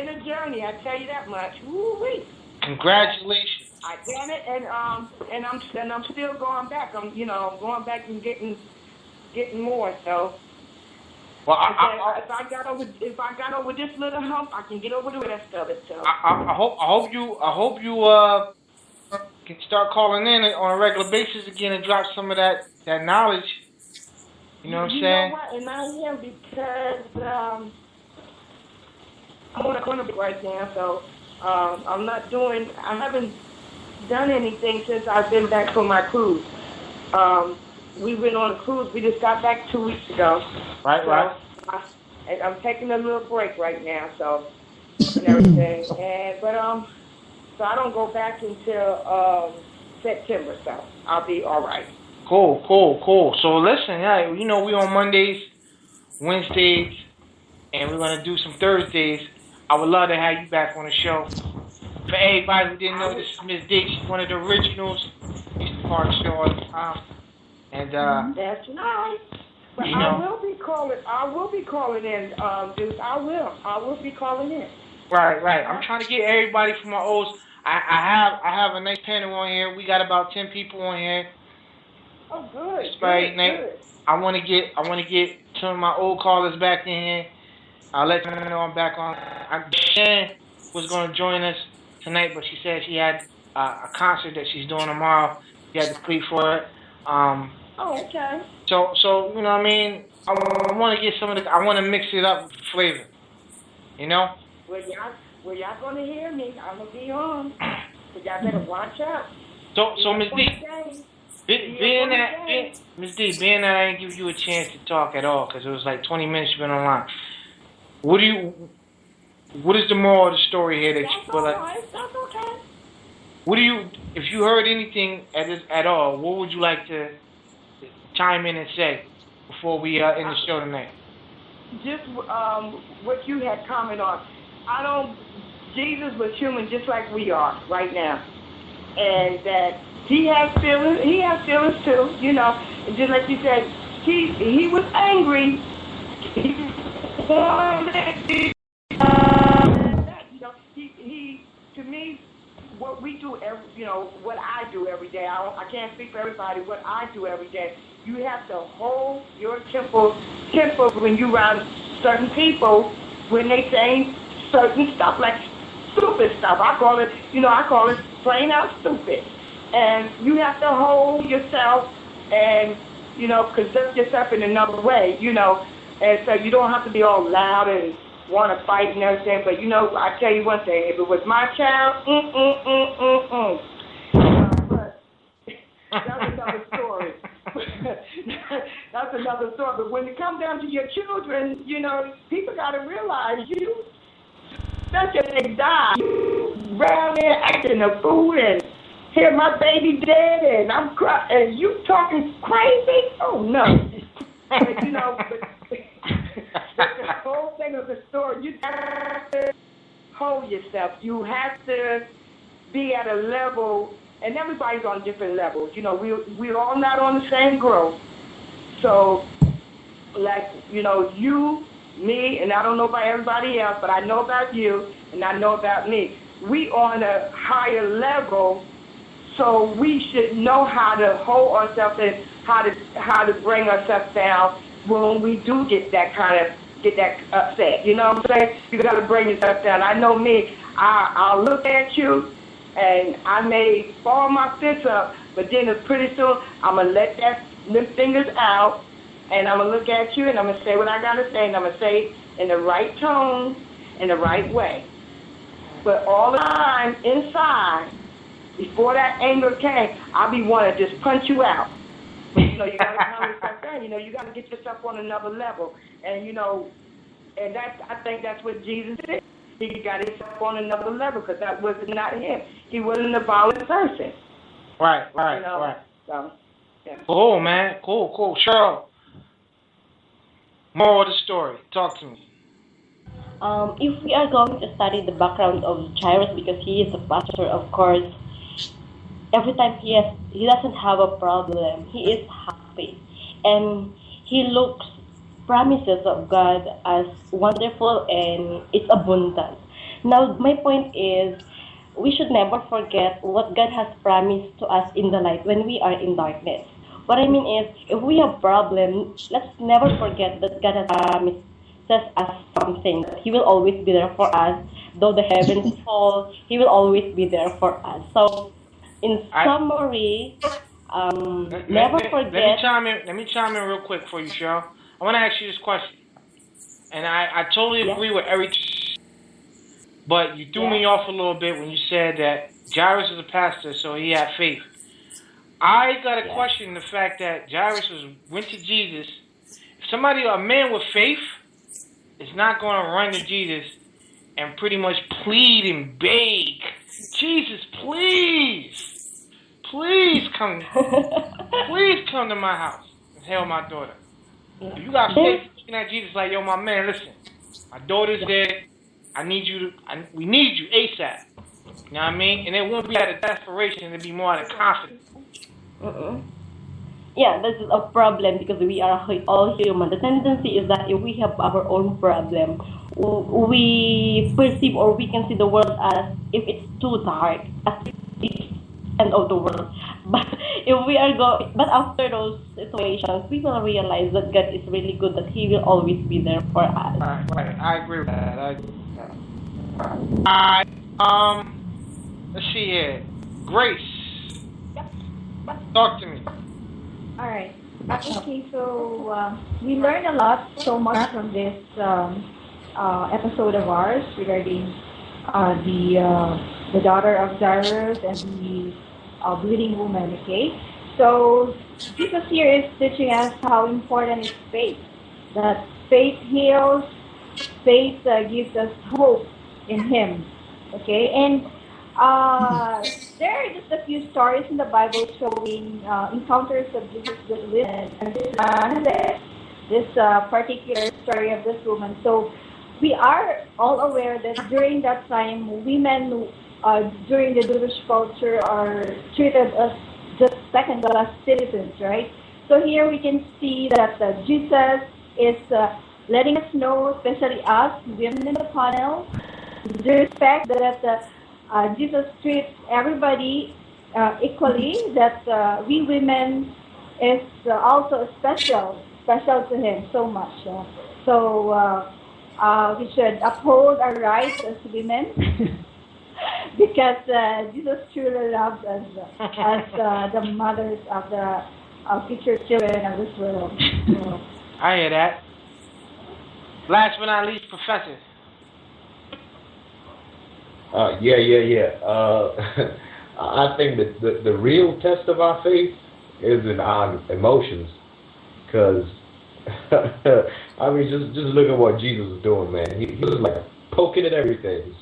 a journey. I tell you that much. Woo-wee. Congratulations. I done it, and I'm still going back. I'm going back and getting more. So. Well, if I got over this little hump, I can get over the rest of it. So. I hope you can start calling in on a regular basis again and drop some of that knowledge. You know what I'm saying? You know what? And I am because I'm on a corner right now, so I haven't done anything since I've been back from my cruise. We went on a cruise. We just got back 2 weeks ago. Right. I'm taking a little break right now, so and everything. So I don't go back until September, so I'll be all right. Cool. So listen, yeah, we on Mondays, Wednesdays, and we're gonna do some Thursdays. I would love to have you back on the show. For everybody who didn't know, this is Miss D. She's one of the originals. Used to part show all the time. And that's nice. But I will be calling in, dude. I will be calling in. Right. I'm trying to get everybody from my olds. I have a nice panel on here. We got about 10 people on here. Oh, good. Good. I want to get some of my old callers back in here. I'll let them know I'm back on. Shan was going to join us tonight, but she said she had a concert that she's doing tomorrow. She had to plead for it. Oh, okay. So you know what I mean? I want to get some of the. I want to mix it up with flavor. You know? Well, y'all gonna hear me. I'm gonna be on. But y'all better watch out. So Ms. D, being that I didn't give you a chance to talk at all because it was like 20 minutes you've been online. What is the moral of the story here that you feel like? That's okay. If you heard anything at all, what would you like to chime in and say before we end the show tonight? Just what you had commented on. Jesus was human just like we are right now. And that he has feelings too, you know. And just like you said, he was angry. He to me, what we do what I do every day. I can't speak for everybody. What I do every day, you have to hold your temper when you around certain people when they say certain stuff like stupid stuff. I call it plain out stupid. And you have to hold yourself and conduct yourself in another way, and so you don't have to be all loud and want to fight and everything. But I tell you one thing: if it was my child, but that's another story. That's another story. But when it comes down to your children, people got to realize such a big guy, around there acting a fool and here my baby dead and I'm crying and you talking crazy? Oh no. But you know, but the whole thing of the story, you have to hold yourself. You have to be at a level, and everybody's on different levels. You know, we're all not on the same growth. So, like, you know, you, me, and I don't know about everybody else, but I know about you, and I know about me. We on a higher level, so we should know how to hold ourselves and how to bring ourselves down when we do get that upset. You know what I'm saying? You got to bring yourself down. I know me. I'll look at you, and I may fall my fist up, but then pretty soon I'm gonna let them fingers out, and I'm gonna look at you, and I'm gonna say what I gotta say, and I'm gonna say it in the right tone, in the right way. But all the time inside, before that anger came, I'll be wanting to just punch you out. But, you know, you got to calm yourself down. You know, you got to get yourself on another level. And, you know, and I think that's what Jesus did. He got himself on another level because that was not him. He wasn't a violent person. Right. You know? Right. So, yeah. Cool, man. Cool. Cheryl, more of the story. Talk to me. If we are going to study the background of Jairus, because he is a pastor, of course, every time he doesn't have a problem, he is happy, and he looks promises of God as wonderful and it's abundant. Now, my point is, we should never forget what God has promised to us in the light when we are in darkness. What I mean is, if we have problems, let's never forget that God has promised us something, that He will always be there for us. Though the heavens fall, He will always be there for us. So, in summary, never forget. Let me chime in real quick for you, Cheryl. I want to ask you this question, and I totally agree with everything, but you threw me off a little bit when you said that Jairus is a pastor, so he had faith. I got to question the fact that Jairus went to Jesus. If a man with faith, is not going to run to Jesus and pretty much plead and beg, Jesus, please come to my house and help my daughter. You got faith looking at Jesus like, yo, my man, listen, my daughter's dead. We need you ASAP. You know what I mean? And it won't be out of desperation, it'll be more out of confidence. Yeah, this is a problem because we are all human. The tendency is that if we have our own problem, we perceive or we can see the world as if it's too dark, as if it's the end of the world. But but after those situations, we will realize that God is really good, that He will always be there for us. Right. I agree with that. Let's see here. Grace, talk to me. All right. Okay, so we learned a lot, so much from this episode of ours regarding the daughter of Jairus and the bleeding woman. Okay, so Jesus here is teaching us how important is faith. That faith heals, faith gives us hope in Him. Okay, and there are just a few stories in the Bible showing encounters of Jesus with women, and this particular story of this woman. So we are all aware that during that time, women during the Jewish culture are treated as just second-class citizens, right? So here we can see that Jesus is letting us know, especially us, women in the panel, the respect that Jesus treats everybody equally, that we women is also special to Him so much. So we should uphold our rights as women because Jesus truly loves us as the mothers of the future children of this world. So, I hear that. Last but not least, Professor. Yeah. I think that the real test of our faith is in our emotions, because I mean, just look at what Jesus was doing, man. He was like poking at everything,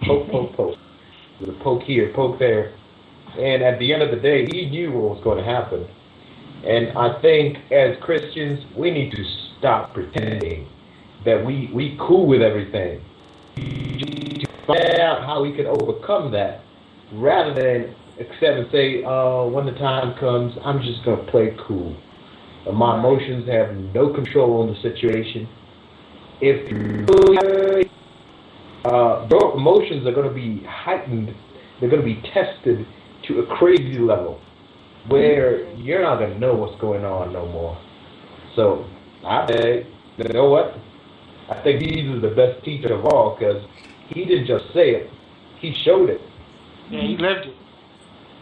poke, with a poke here, poke there. And at the end of the day, he knew what was going to happen. And I think as Christians, we need to stop pretending that we cool with everything. To find out how we can overcome that, rather than accept and say, when the time comes, I'm just going to play cool. My emotions have no control on the situation. If your emotions are going to be heightened, they're going to be tested to a crazy level where you're not going to know what's going on no more. So I say, you know what? I think Jesus is the best teacher of all, because he didn't just say it, he showed it. Yeah, he lived it.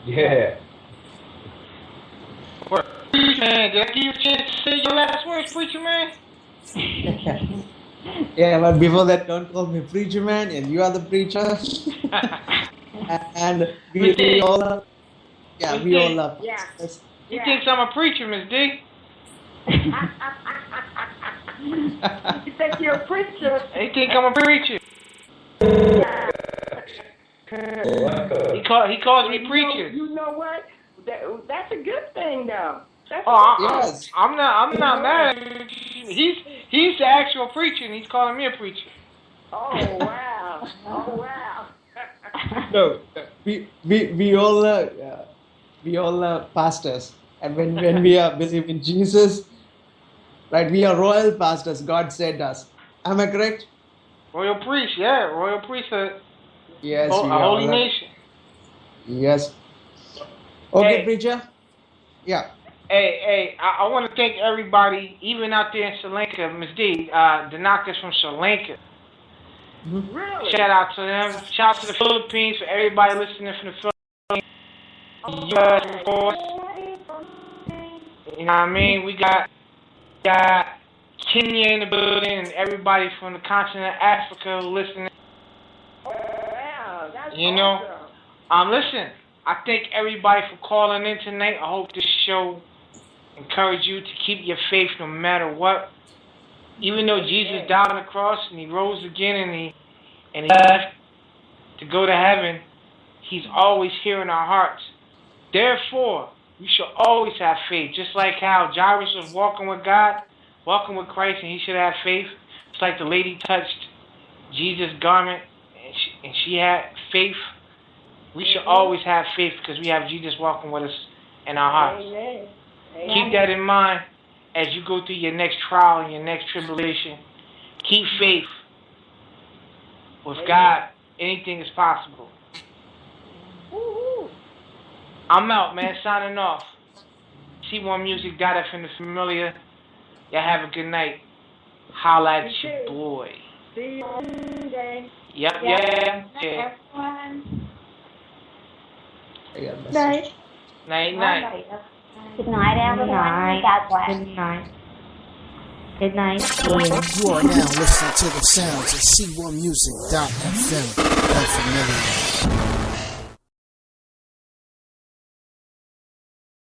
Yeah. Preacher man, did I give you a chance to say your last words, preacher man? Yeah, but before that, don't call me preacher man, and you are the preacher. And we all are. Yeah, we all love. Yeah. He thinks I'm a preacher, Miss D. You think you're a preacher? He think I'm a preacher. He calls me preacher. You know what? That's a good thing, though. Yes. I'm not mad. He's the actual preacher, and he's calling me a preacher. Oh wow! Oh wow! No, we all are pastors, and when we are believe in Jesus, right? We are royal pastors. God sent us. Am I correct? Royal priest, yeah, royal priesthood. Yes. A holy nation. Yes. Okay, Hey. preacher. Yeah. Hey, I want to thank everybody, even out there in Sri Lanka, Ms. D, the knockers from Sri Lanka. Really? Shout out to them. Shout out to the Philippines, for everybody listening from the Philippines. US, of course. You know what I mean? We got Kenya in the building, and everybody from the continent of Africa listening. Wow, that's You know, awesome. listen, I thank everybody for calling in tonight. I hope this show encouraged you to keep your faith no matter what. Even though Jesus died on the cross and he rose again and he left to go to heaven, he's always here in our hearts. Therefore, we should always have faith. Just like how Jairus was walking with God, walking with Christ, and he should have faith. It's like the lady touched Jesus' garment and she had faith. We should always have faith because we have Jesus walking with us in our hearts. Amen. Keep that in mind as you go through your next trial and your next tribulation. Keep faith. With God, anything is possible. I'm out, man. Signing off. C1music.fm the familiar. Y'all have a good night. Holla at your boy. See you on Monday. Yep, yeah. Night. Night. Good night, everyone. God bless. Good night. Good night. You are now listening to the sounds of C1music.fm. Unfamiliar.